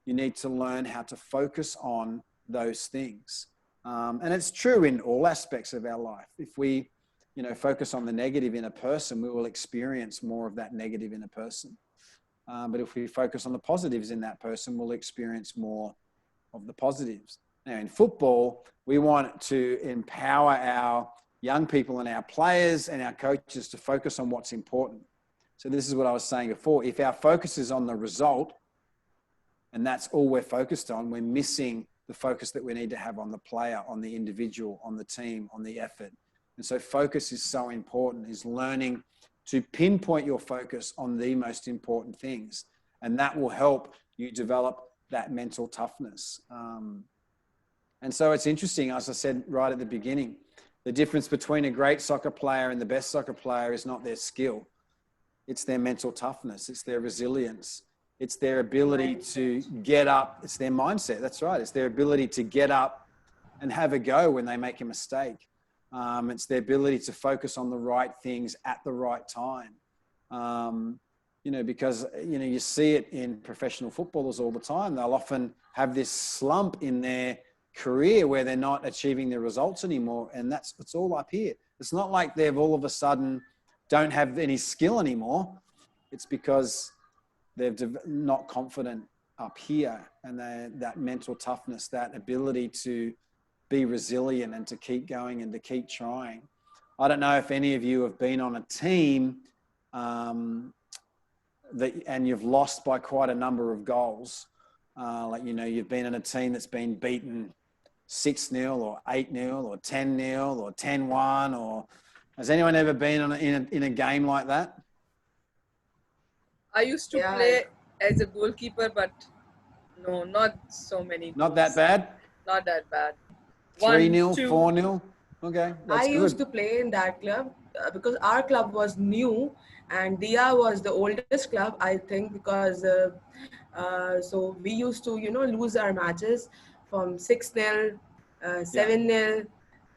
you need to learn how to focus on those things. And it's true in all aspects of our life. If we, you know, focus on the negative in a person, we will experience more of that negative in a person. But if we focus on the positives in that person, we'll experience more of the positives. Now in football, we want to empower our young people and our players and our coaches to focus on what's important. So this is what I was saying before. If our focus is on the result, and that's all we're focused on, we're missing the focus that we need to have on the player, on the individual, on the team, on the effort. And so focus is so important, is learning to pinpoint your focus on the most important things. And that will help you develop that mental toughness. And so it's interesting, as I said right at the beginning, the difference between a great soccer player and the best soccer player is not their skill. It's their mental toughness. It's their resilience. It's their ability to get up. It's their mindset. That's right. It's their ability to get up and have a go when they make a mistake. It's their ability to focus on the right things at the right time. Because, you see it in professional footballers all the time. They'll often have this slump in their career where they're not achieving their results anymore. And it's all up here. It's not like they've all of a sudden don't have any skill anymore. It's because they're not confident up here, and that mental toughness, that ability to be resilient and to keep going and to keep trying. I don't know if any of you have been on a team and you've lost by quite a number of goals. You've been in a team that's been beaten 6-0 or 8-0 or 10-0 or 10-1, or has anyone ever been in a game like that? I used to play as a goalkeeper, but no, not so many. Not that bad? Not that bad. 3-0, 4-0? Okay, that's good. I used to play in that club because our club was new, and Dia was the oldest club, I think, because so we used to, lose our matches from 6-0, 7-0.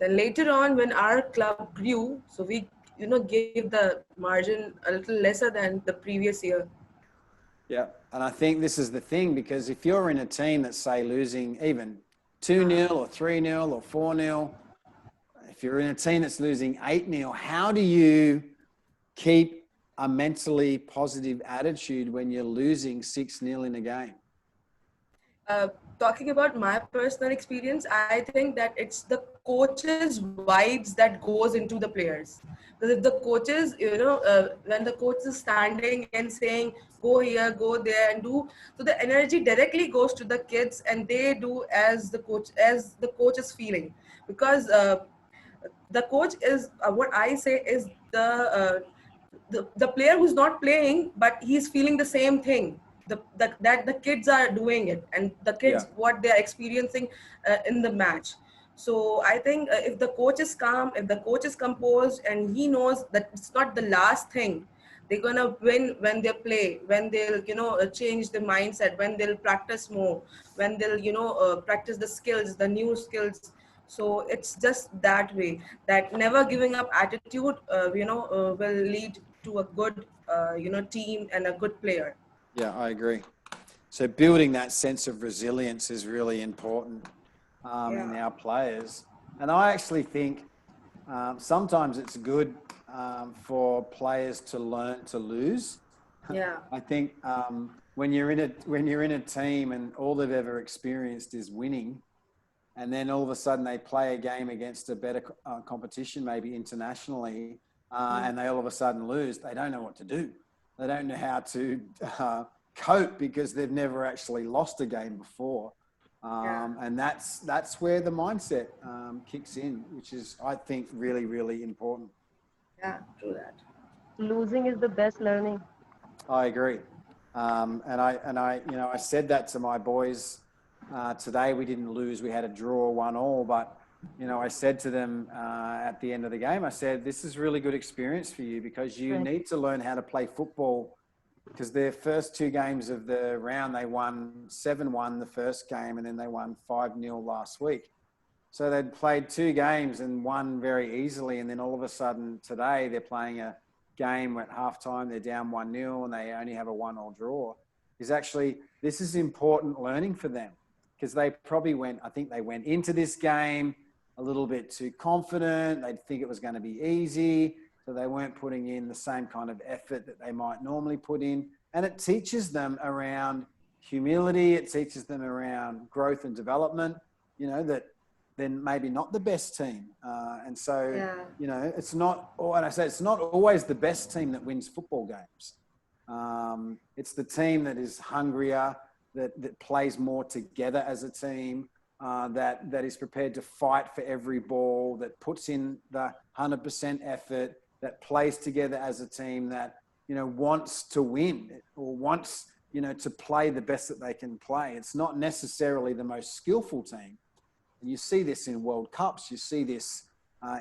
Then later on, when our club grew, so we, gave the margin a little lesser than the previous year. Yeah, and I think this is the thing, because if you're in a team that's, say, losing even 2-0 or 3-0 or 4-0, if you're in a team that's losing 8-0, how do you keep a mentally positive attitude when you're losing 6-0 in a game? Talking about my personal experience, I think that it's the coach's vibes that goes into the players. Because if the coaches, when the coach is standing and saying, go here, go there and do, so the energy directly goes to the kids, and they do as the coach is feeling. Because the coach is, what I say is the player who's not playing, but he's feeling the same thing. That the kids are doing it, and the kids what they are experiencing in the match. So I think if the coach is calm, if the coach is composed, and he knows that it's not the last thing, they're gonna win when they play, when they'll change the mindset, when they'll practice more, when they'll practice the skills, the new skills. So it's just that way, that never giving up attitude will lead to a good team and a good player. Yeah, I agree. So building that sense of resilience is really important in our players. And I actually think sometimes it's good for players to learn to lose. Yeah. I think when you're in a team and all they've ever experienced is winning, and then all of a sudden they play a game against a better competition, maybe internationally, and they all of a sudden lose, they don't know what to do. They don't know how to cope because they've never actually lost a game before. And that's where the mindset kicks in, which is, I think, really, really important. Yeah, true that. Losing is the best learning. I agree. And I said that to my boys today. We didn't lose. We had a draw 1-1, but I said to them at the end of the game, I said, this is really good experience for you, because you need to learn how to play football, because their first 2 games of the round, they won 7-1 the first game, and then they won 5-0 last week. So they'd played 2 games and won very easily. And then all of a sudden today they're playing a game at halftime, they're down 1-0 and they only have a 1-1 draw. This is important learning for them, because they probably went into this game a little bit too confident. They'd think it was going to be easy. So they weren't putting in the same kind of effort that they might normally put in. And it teaches them around humility. It teaches them around growth and development, that they're maybe not the best team. It's not, and I say it's not always the best team that wins football games. It's the team that is hungrier, that plays more together as a team, that is prepared to fight for every ball, that puts in the 100% effort, that plays together as a team, that, wants to win or wants, to play the best that they can play. It's not necessarily the most skillful team. And you see this in World Cups. You see this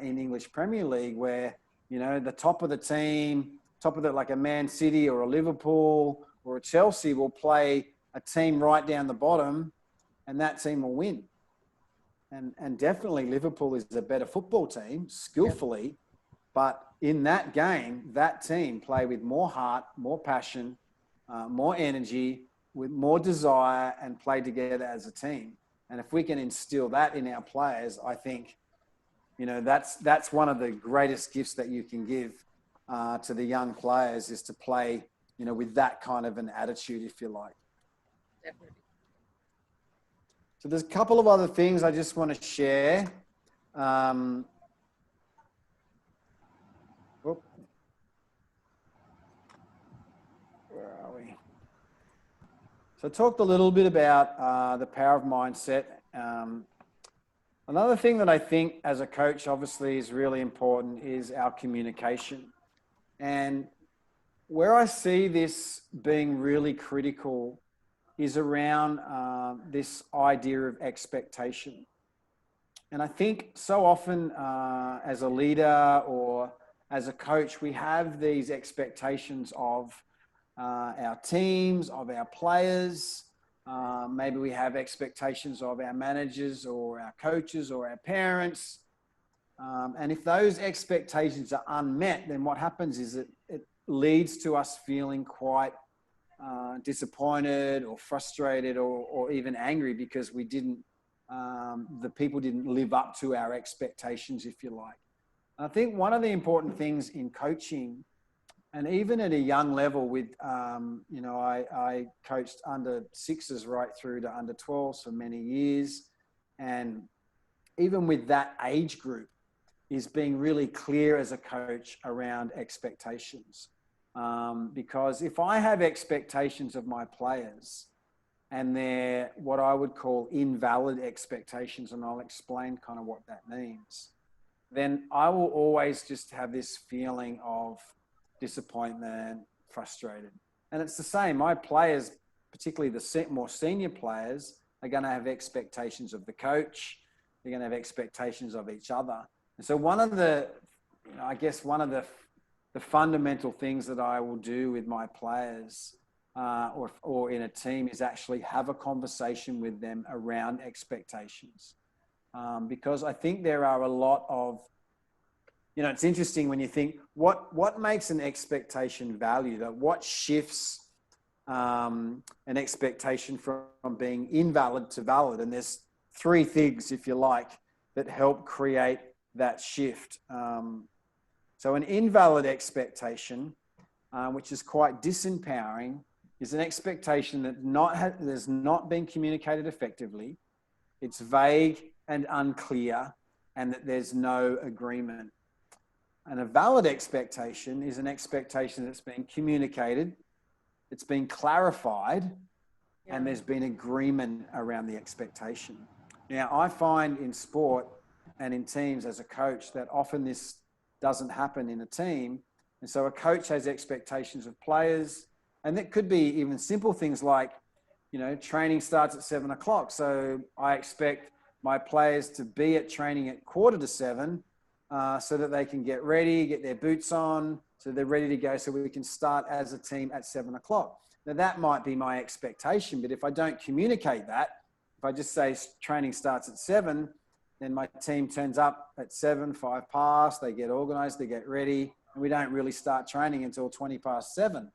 in English Premier League, where, the top of the team, like a Man City or a Liverpool or a Chelsea, will play a team right down the bottom, and that team will win. and definitely Liverpool is a better football team, skillfully, but in that game, that team play with more heart, more passion, more energy, with more desire, and play together as a team. And if we can instill that in our players, I think, you know, that's one of the greatest gifts that you can give to the young players, is to play, you know, with that kind of an attitude, if you like. Definitely. So there's a couple of other things I just want to share. Whoop. Where are we? So I talked a little bit about the power of mindset. Another thing that I think as a coach obviously is really important is our communication. And where I see this being really critical is around this idea of expectation. And I think so often as a leader or as a coach, we have these expectations of our teams, of our players. Maybe we have expectations of our managers or our coaches or our parents. And if those expectations are unmet, then what happens is it leads to us feeling quite disappointed or frustrated or even angry because we didn't, the people didn't live up to our expectations, if you like. I think one of the important things in coaching, and even at a young level with, you know, I coached under 6s right through to under 12s for many years. And even with that age group, is being really clear as a coach around expectations. Because if I have expectations of my players and they're what I would call invalid expectations, and I'll explain kind of what that means, then I will always just have this feeling of disappointment, frustrated. And it's the same. My players, particularly the more senior players, are going to have expectations of the coach. They're going to have expectations of each other. And so one of the, you know, I guess one of the fundamental things that I will do with my players or in a team is actually have a conversation with them around expectations. Because I think there are a lot of, you know, it's interesting when you think what makes an expectation valued? What shifts an expectation from being invalid to valid? And there's 3 things, if you like, that help create that shift. So an invalid expectation, which is quite disempowering, is an expectation that has not been communicated effectively. It's vague and unclear, and that there's no agreement. And a valid expectation is an expectation that's been communicated, it's been clarified, and there's been agreement around the expectation. Now, I find in sport and in teams as a coach that often this doesn't happen in a team. And so a coach has expectations of players, and that could be even simple things like, you know, training starts at 7 o'clock. So I expect my players to be at training at 6:45 so that they can get ready, get their boots on, so they're ready to go so we can start as a team at 7 o'clock. Now that might be my expectation, but if I don't communicate that, if I just say training starts at 7, then my team turns up at 7, 5 past, they get organized, they get ready, and we don't really start training until 20 past 7.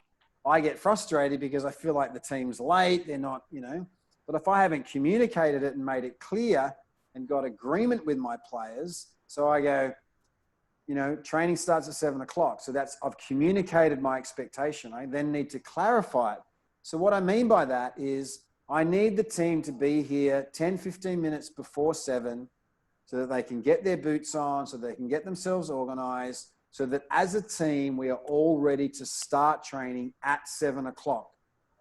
I get frustrated because I feel like the team's late, they're not, you know, but if I haven't communicated it and made it clear and got agreement with my players, so I go, you know, training starts at 7 o'clock. So that's, I've communicated my expectation. I then need to clarify it. So what I mean by that is I need the team to be here 10, 15 minutes before 7 so that they can get their boots on, so they can get themselves organized, so that as a team, we are all ready to start training at 7 o'clock.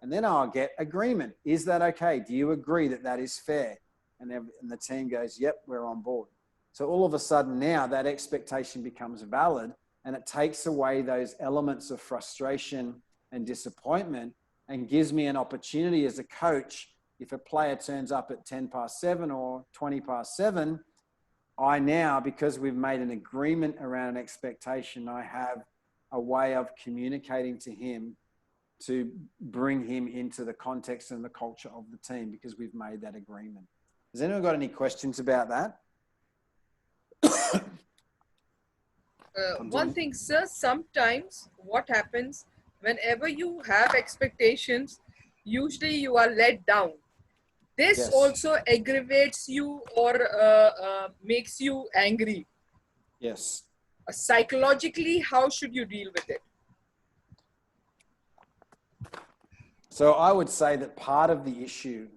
And then I'll get agreement. Is that okay? Do you agree that that is fair? And the team goes, yep, we're on board. So all of a sudden now that expectation becomes valid, and it takes away those elements of frustration and disappointment and gives me an opportunity as a coach. If a player turns up at 10 past 7 or 20 past 7, I now, because we've made an agreement around an expectation, I have a way of communicating to him to bring him into the context and the culture of the team because we've made that agreement. Has anyone got any questions about that? One thing, sir, sometimes what happens whenever you have expectations, usually you are let down. This Yes. also aggravates you or makes you angry. Yes. Psychologically, how should you deal with it? So I would say that part of the issue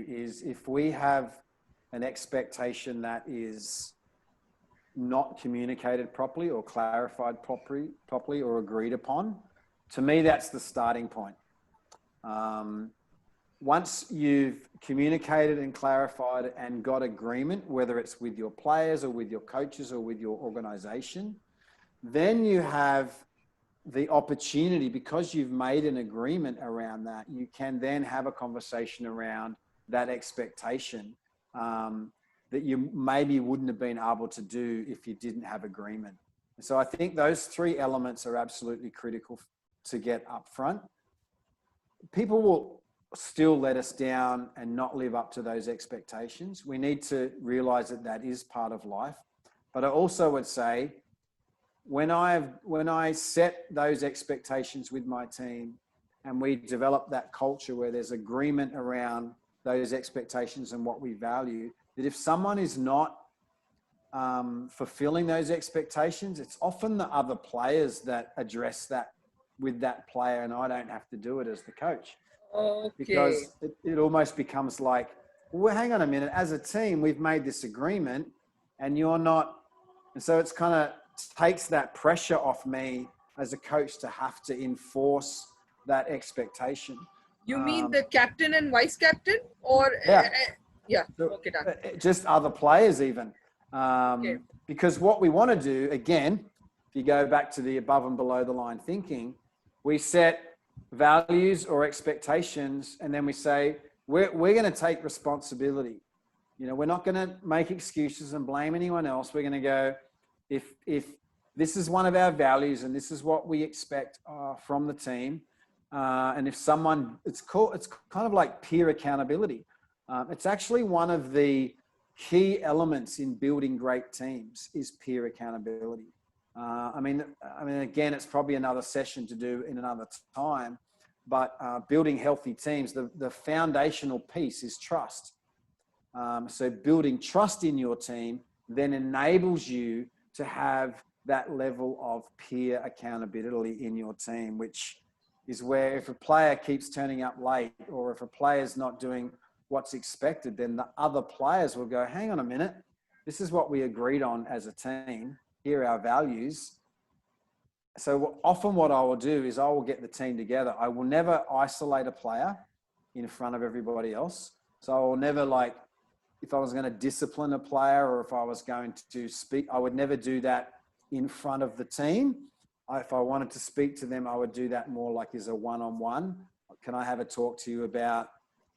is if we have an expectation that is not communicated properly or clarified properly or agreed upon, to me, that's the starting point. Once you've communicated and clarified and got agreement, whether it's with your players or with your coaches or with your organization, then you have the opportunity, because you've made an agreement around that, you can then have a conversation around that expectation that you maybe wouldn't have been able to do if you didn't have agreement. And so I think those three elements are absolutely critical to get up front. People will still let us down and not live up to those expectations. We need to realize that that is part of life. But I also would say, when I set those expectations with my team and we develop that culture where there's agreement around those expectations and what we value, that if someone is not fulfilling those expectations, it's often the other players that address that with that player, and I don't have to do it as the coach. Okay. Because it almost becomes like, well, hang on a minute, as a team, we've made this agreement and you're not. And so it's kind of takes that pressure off me as a coach to have to enforce that expectation. You mean the captain and vice captain, or Yeah. Yeah, okay, done. Just other players even. Okay. Because what we want to do, again, if you go back to the above and below the line thinking, we set values or expectations, and then we say, we're going to take responsibility. You know, we're not going to make excuses and blame anyone else. We're going to go, if this is one of our values and this is what we expect from the team, and if someone, it's kind of like peer accountability. It's actually one of the key elements in building great teams is peer accountability. I mean, again, it's probably another session to do in another time, but building healthy teams, the foundational piece is trust. So building trust in your team then enables you to have that level of peer accountability in your team, which is where if a player keeps turning up late or if a player's not doing what's expected, then the other players will go, hang on a minute, this is what we agreed on as a team. Here are our values. So often what I will do is I will get the team together. I will never isolate a player in front of everybody else. So I will never, like, if I was going to discipline a player or if I was going to speak, I would never do that in front of the team. If I wanted to speak to them, I would do that more like as a one-on-one. Can I have a talk to you about,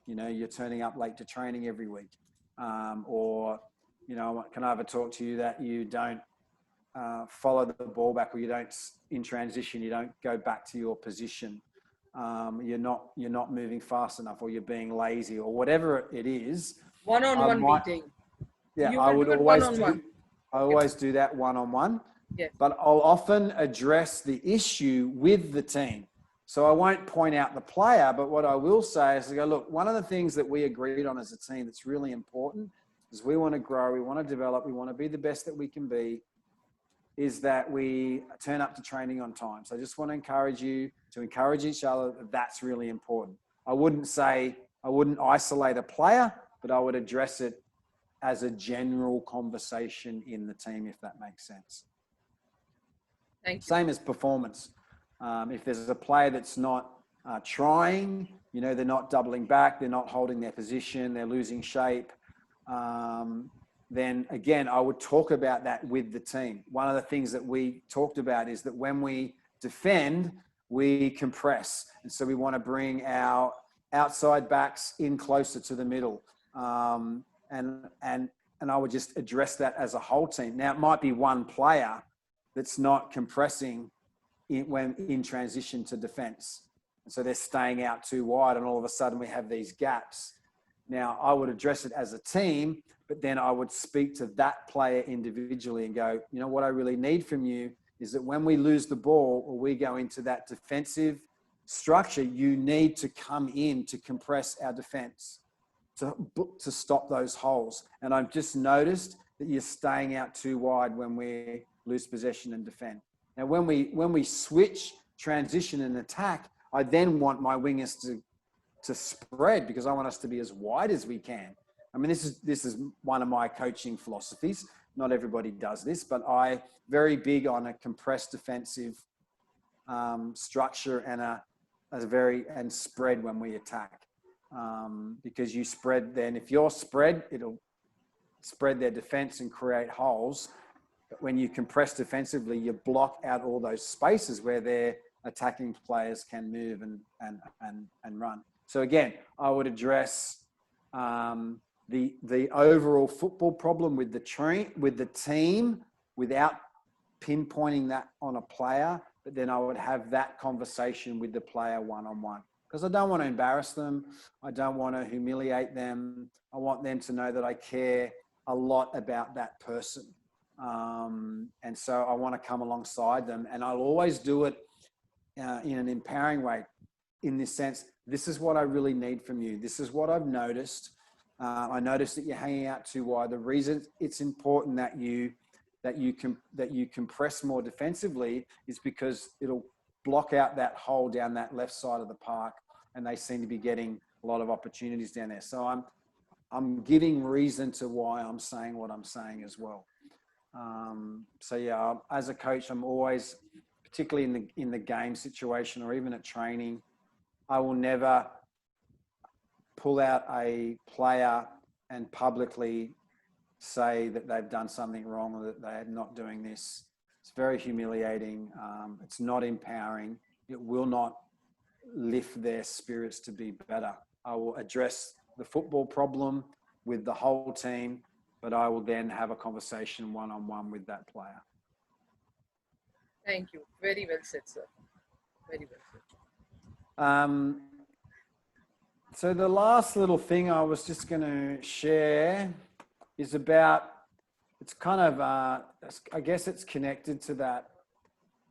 you know, you're turning up late to training every week? Or, you know, can I have a talk to you that you don't follow the ball back, or you don't, in transition, you don't go back to your position. You're not moving fast enough, or you're being lazy, or whatever it is. One-on-one meeting. Yeah, You I will would do it always one-on-one. I always do that one-on-one. Yes. But I'll often address the issue with the team. So I won't point out the player, but what I will say is I go, look, one of the things that we agreed on as a team that's really important is we want to grow, we want to develop, we want to be the best that we can be, is that we turn up to training on time. So I just want to encourage you to encourage each other. That's really important. I wouldn't isolate a player, but I would address it as a general conversation in the team, if that makes sense. Thank you. Same as performance. If there's a player that's not trying, you know, they're not doubling back, they're not holding their position, they're losing shape, then again, I would talk about that with the team. One of the things that we talked about is that when we defend, we compress. And so we want to bring our outside backs in closer to the middle. And I would just address that as a whole team. Now, it might be one player that's not compressing when in transition to defense. And so they're staying out too wide, and all of a sudden we have these gaps. Now, I would address it as a team, but then I would speak to that player individually and go, you know, what I really need from you is that when we lose the ball or we go into that defensive structure, you need to come in to compress our defense, to stop those holes. And I've just noticed that you're staying out too wide when we lose possession and defend. Now, when we switch, transition and attack, I then want my wingers to spread, because I want us to be as wide as we can. I mean, this is one of my coaching philosophies. Not everybody does this, but I very big on a compressed defensive structure and spread when we attack, because you spread. Then if you're spread, it'll spread their defense and create holes. But when you compress defensively, you block out all those spaces where their attacking players can move and run. So again, I would address the overall football problem with the team without pinpointing that on a player, but then I would have that conversation with the player one-on-one, because I don't want to embarrass them. I don't want to humiliate them. I want them to know that I care a lot about that person. And so I want to come alongside them, and I'll always do it in an empowering way, in this sense. This is what I really need from you. This is what I've noticed. I noticed that you're hanging out too wide. The reason it's important that you compress more defensively is because it'll block out that hole down that left side of the park, and they seem to be getting a lot of opportunities down there. So I'm giving reason to why I'm saying what I'm saying as well. So yeah, as a coach, I'm always, particularly in the game situation or even at training, I will never pull out a player and publicly say that they've done something wrong or that they're not doing this. It's very humiliating. It's not empowering. It will not lift their spirits to be better. I will address the football problem with the whole team, but I will then have a conversation one-on-one with that player. Thank you. Very well said, sir. Very well said. So the last little thing I was just going to share is about, it's kind of, I guess it's connected to that.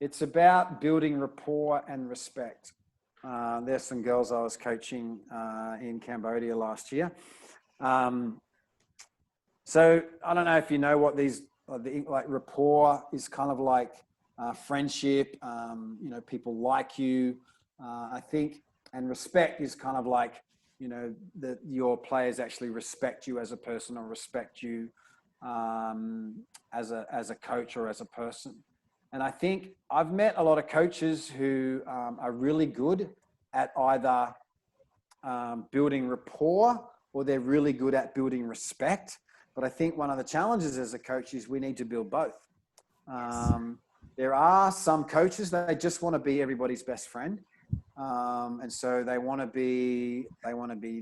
It's about building rapport and respect. There's some girls I was coaching in Cambodia last year. So I don't know if you know what these, like rapport is kind of like friendship, you know, people like you, I think, and respect is kind of like, you know, that your players actually respect you as a person or respect you as a coach or as a person. And I think I've met a lot of coaches who are really good at either building rapport or they're really good at building respect. But I think one of the challenges as a coach is we need to build both. There are some coaches that they just want to be everybody's best friend. And so they want to be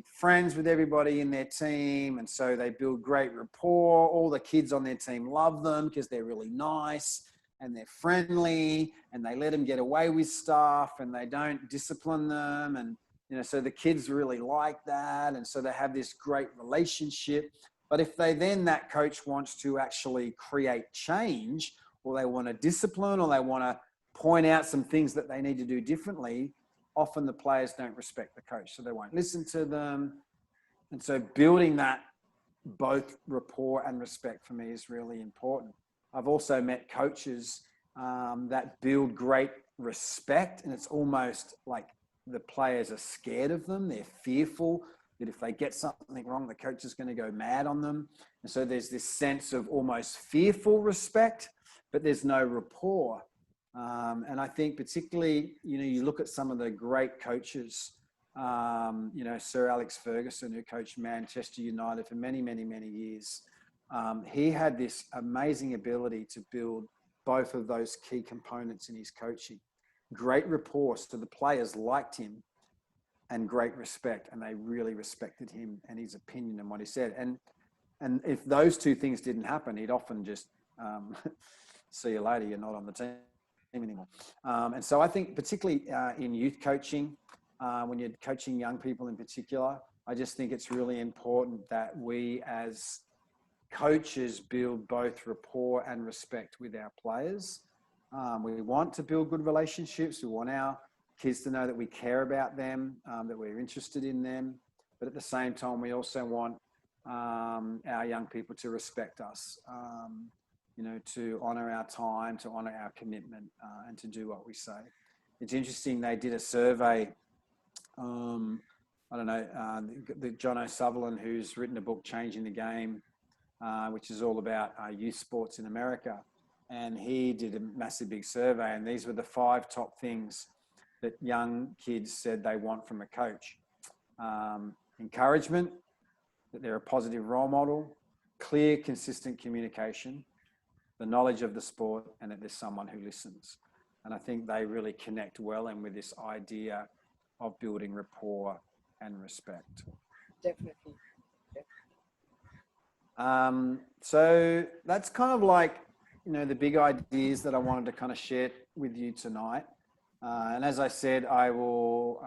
friends with everybody in their team. And so they build great rapport. All the kids on their team love them because they're really nice and they're friendly and they let them get away with stuff and they don't discipline them. And, you know, so the kids really like that. And so they have this great relationship. But if that coach wants to actually create change, or they want to discipline, or they want to point out some things that they need to do differently, often the players don't respect the coach, so they won't listen to them. And so building that both rapport and respect for me is really important. I've also met coaches that build great respect, and it's almost like the players are scared of them. They're fearful that if they get something wrong, the coach is going to go mad on them. And so there's this sense of almost fearful respect, but there's no rapport. And I think particularly, you know, you look at some of the great coaches, you know, Sir Alex Ferguson, who coached Manchester United for many, many, many years. He had this amazing ability to build both of those key components in his coaching. Great rapport, so the players liked him, and great respect, and they really respected him and his opinion and what he said. And if those two things didn't happen, he'd often just see you later, you're not on the team anymore. And so I think particularly in youth coaching, when you're coaching young people in particular, I just think it's really important that we as coaches build both rapport and respect with our players. We want to build good relationships. We want our kids to know that we care about them, that we're interested in them. But at the same time, we also want our young people to respect us, you know, to honour our time, to honour our commitment, and to do what we say. It's interesting, they did a survey, I don't know, the John O'Sullivan, who's written a book, Changing the Game, which is all about youth sports in America. And he did a massive big survey, and these were the 5 top things that young kids said they want from a coach. Encouragement, that they're a positive role model, clear, consistent communication, the knowledge of the sport, and that there's someone who listens. And I think they really connect well in with this idea of building rapport and respect. Definitely. So that's kind of like, you know, the big ideas that I wanted to kind of share with you tonight. And as I said, I will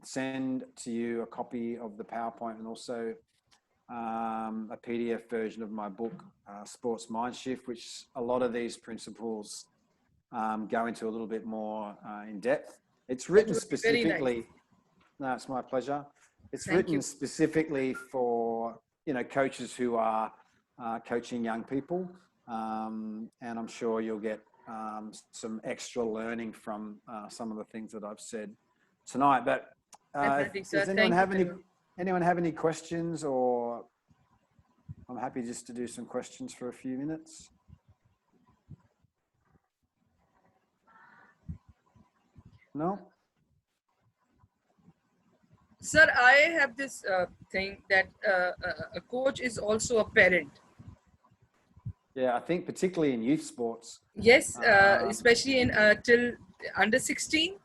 send to you a copy of the PowerPoint and also a PDF version of my book, Sports Mindshift, which a lot of these principles go into a little bit more in depth. It's written specifically. No, it's my pleasure. It's written specifically for, you know, coaches who are coaching young people. And I'm sure you'll get some extra learning from some of the things that I've said tonight. But does anyone have any questions, or I'm happy just to do some questions for a few minutes. No? Sir, I have this thing that a coach is also a parent. Yeah, I think particularly in youth sports. Yes, especially in till under 16,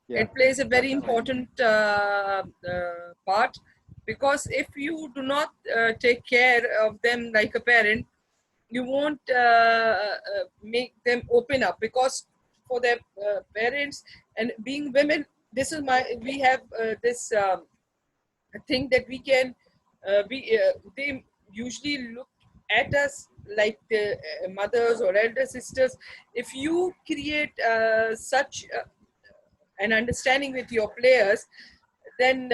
it plays a very important part, because if you do not take care of them like a parent, you won't make them open up, because for their parents and being women, this is we have this thing that we can they usually look at us like the mothers or elder sisters. If you create such an understanding with your players, then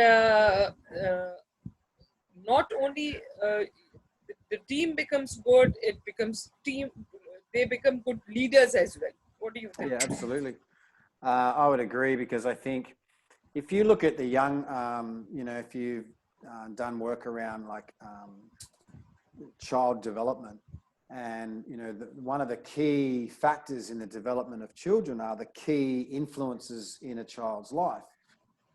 not only the team becomes good, it becomes they become good leaders as well. What do you think? Yeah, absolutely. I would agree, because I think if you look at the young, you know, if you've done work around like child development, and, you know, one of the key factors in the development of children are the key influences in a child's life.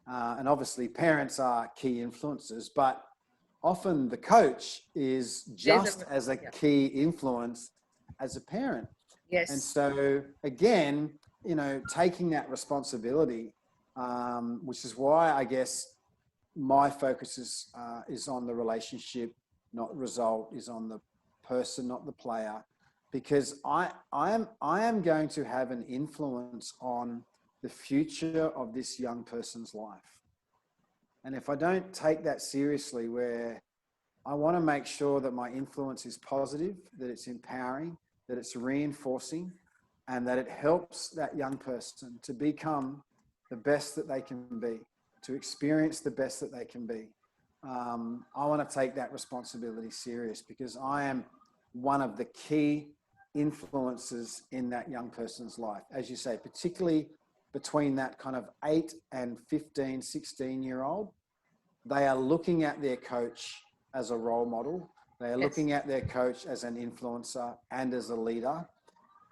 And obviously parents are key influences, but often the coach is just as a key influence as a parent. Yes. And so again, you know, taking that responsibility, which is why I guess my focus is on the relationship, not result, is on the person, not the player, because I am going to have an influence on the future of this young person's life. And if I don't take that seriously, where I want to make sure that my influence is positive, that it's empowering, that it's reinforcing, and that it helps that young person to become the best that they can be, to experience the best that they can be. I want to take that responsibility serious, because I am one of the key influences in that young person's life. As you say, particularly between that kind of 8 and 15, 16-year-old, they are looking at their coach as a role model. They are looking at their coach as an influencer and as a leader.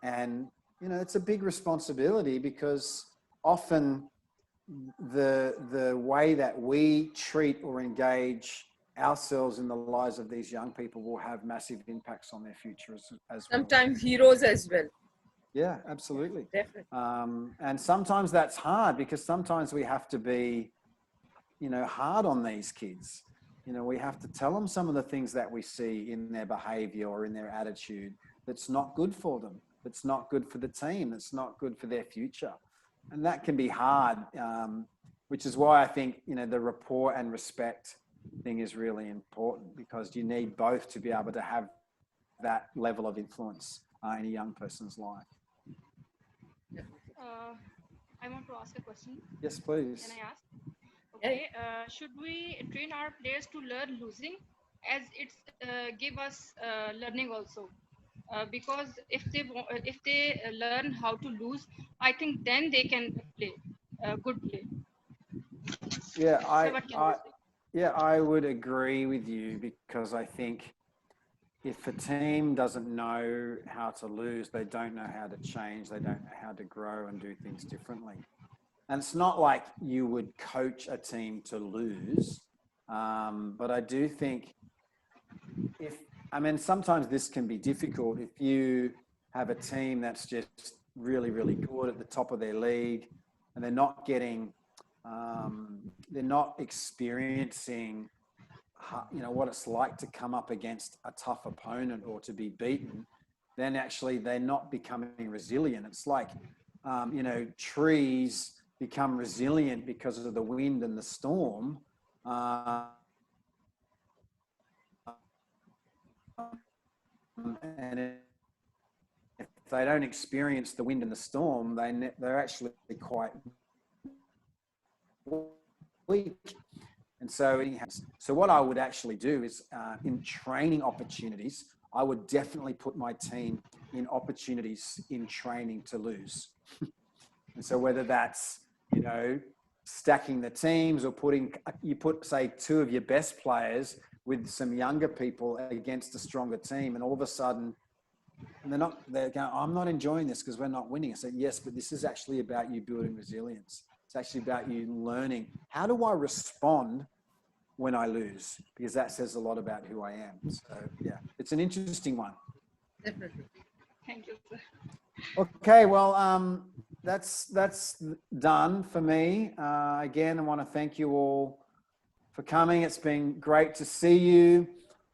And, you know, it's a big responsibility, because often the way that we treat or engage ourselves in the lives of these young people will have massive impacts on their future as well. Sometimes heroes as well. Yeah, absolutely. Definitely. And sometimes that's hard, because sometimes we have to be, you know, hard on these kids. You know, we have to tell them some of the things that we see in their behavior or in their attitude that's not good for them, that's not good for the team, that's not good for their future. And that can be hard, which is why I think, you know, the rapport and respect thing is really important, because you need both to be able to have that level of influence in a young person's life. I want to ask a question. Yes, please. Can I ask? Okay. Should we train our players to learn losing, as it's give us learning also? Because if they learn how to lose, I think then they can play good play. Yeah, So what can you say? I would agree with you, because I think if a team doesn't know how to lose, they don't know how to change, they don't know how to grow and do things differently. And it's not like you would coach a team to lose, but I do think sometimes this can be difficult if you have a team that's just really, really good at the top of their league, and they're not getting, they're not experiencing, what it's like to come up against a tough opponent or to be beaten. Then actually they're not becoming resilient. It's like, trees become resilient because of the wind and the storm. And if they don't experience the wind and the storm, they're actually quite weak. And so what I would actually do is in training opportunities, I would definitely put my team in opportunities in training to lose. And so whether that's, stacking the teams, or you put, say, two of your best players with some younger people against a stronger team, and all of a sudden they're going, I'm not enjoying this because we're not winning. I said, yes, but this is actually about you building resilience. It's actually about you learning, how do I respond when I lose? Because that says a lot about who I am. So yeah, it's an interesting one. Definitely. Thank you, sir. Okay, well, that's done for me. Again, I want to thank you all for coming. It's been great to see you.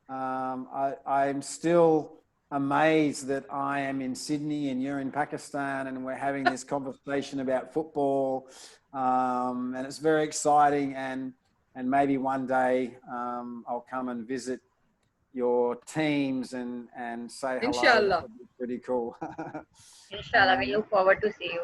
I'm still amazed that I am in Sydney and you're in Pakistan, and we're having this conversation about football. And it's very exciting, and maybe one day I'll come and visit your teams and say hello. Inshallah. That would be pretty cool. Inshallah, we look forward to see you.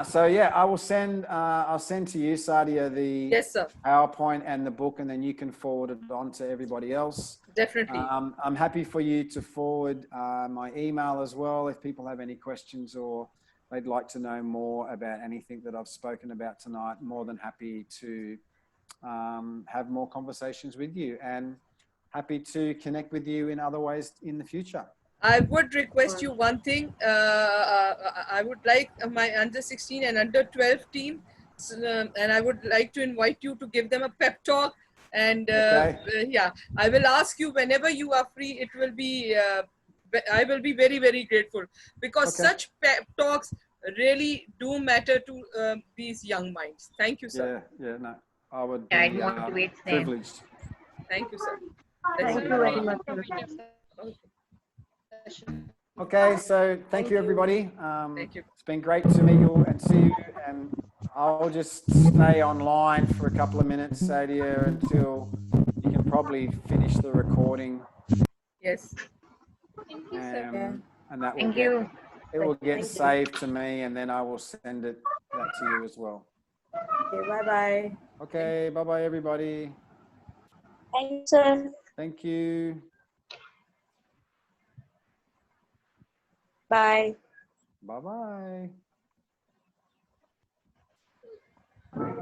So yeah, I'll send to you, Sadia, the Yes, sir. PowerPoint and the book, and then you can forward it on to everybody else. Definitely. I'm happy for you to forward my email as well if people have any questions or they'd like to know more about anything that I've spoken about tonight. More than happy to have more conversations with you, and happy to connect with you in other ways in the future. I would request you one thing. I would like my under 16 and under 12 team, and I would like to invite you to give them a pep talk. And yeah, I will ask you whenever you are free. It will be. I will be very, very grateful, because such pep talks really do matter to these young minds. Thank you, sir. Yeah, no, I would Yeah, be it motivates them. privileged. Thank you, sir. Thank you very much. Okay, so thank you, everybody. Thank you. It's been great to meet you and see you, and I'll just stay online for a couple of minutes, Sadia, until you can probably finish the recording. Yes. Thank you, sir. And that will Thank you. it will get saved to me, and then I will send that to you as well. Okay, bye-bye. Okay, bye-bye, everybody. Thank you, sir. Thank you. Bye. Bye-bye.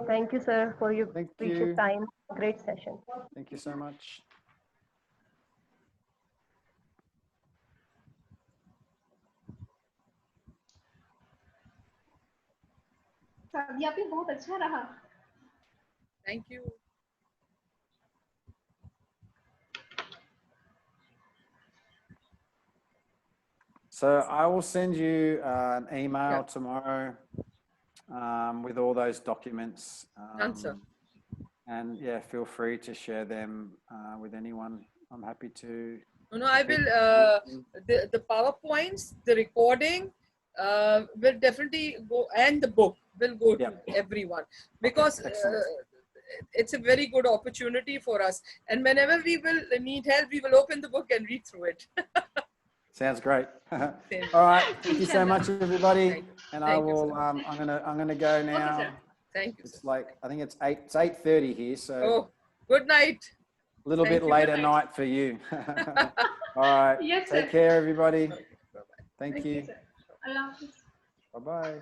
Thank you, sir, for your Thank precious you. time. Great session. Thank you so much. Sadia भी बहुत अच्छा रहा. Thank you. So I will send you an email tomorrow with all those documents. Answer. And yeah, feel free to share them with anyone. I'm happy to. No, I will. The PowerPoints, the recording will definitely go, and the book will go to everyone, because it's a very good opportunity for us. And whenever we will need help, we will open the book and read through it. Sounds great. All Same. right. Thank you so much, everybody. Thank you. And I Thank you, will. sir. I'm gonna go now. sir. Thank you, It's like I think it's 8:30 here, so Oh, good night. a little Thank bit you. later Good night. night for you. All right. Yes, sir. Take care, everybody. Thank Thank you. you, sir. Allah Hafiz. Bye bye.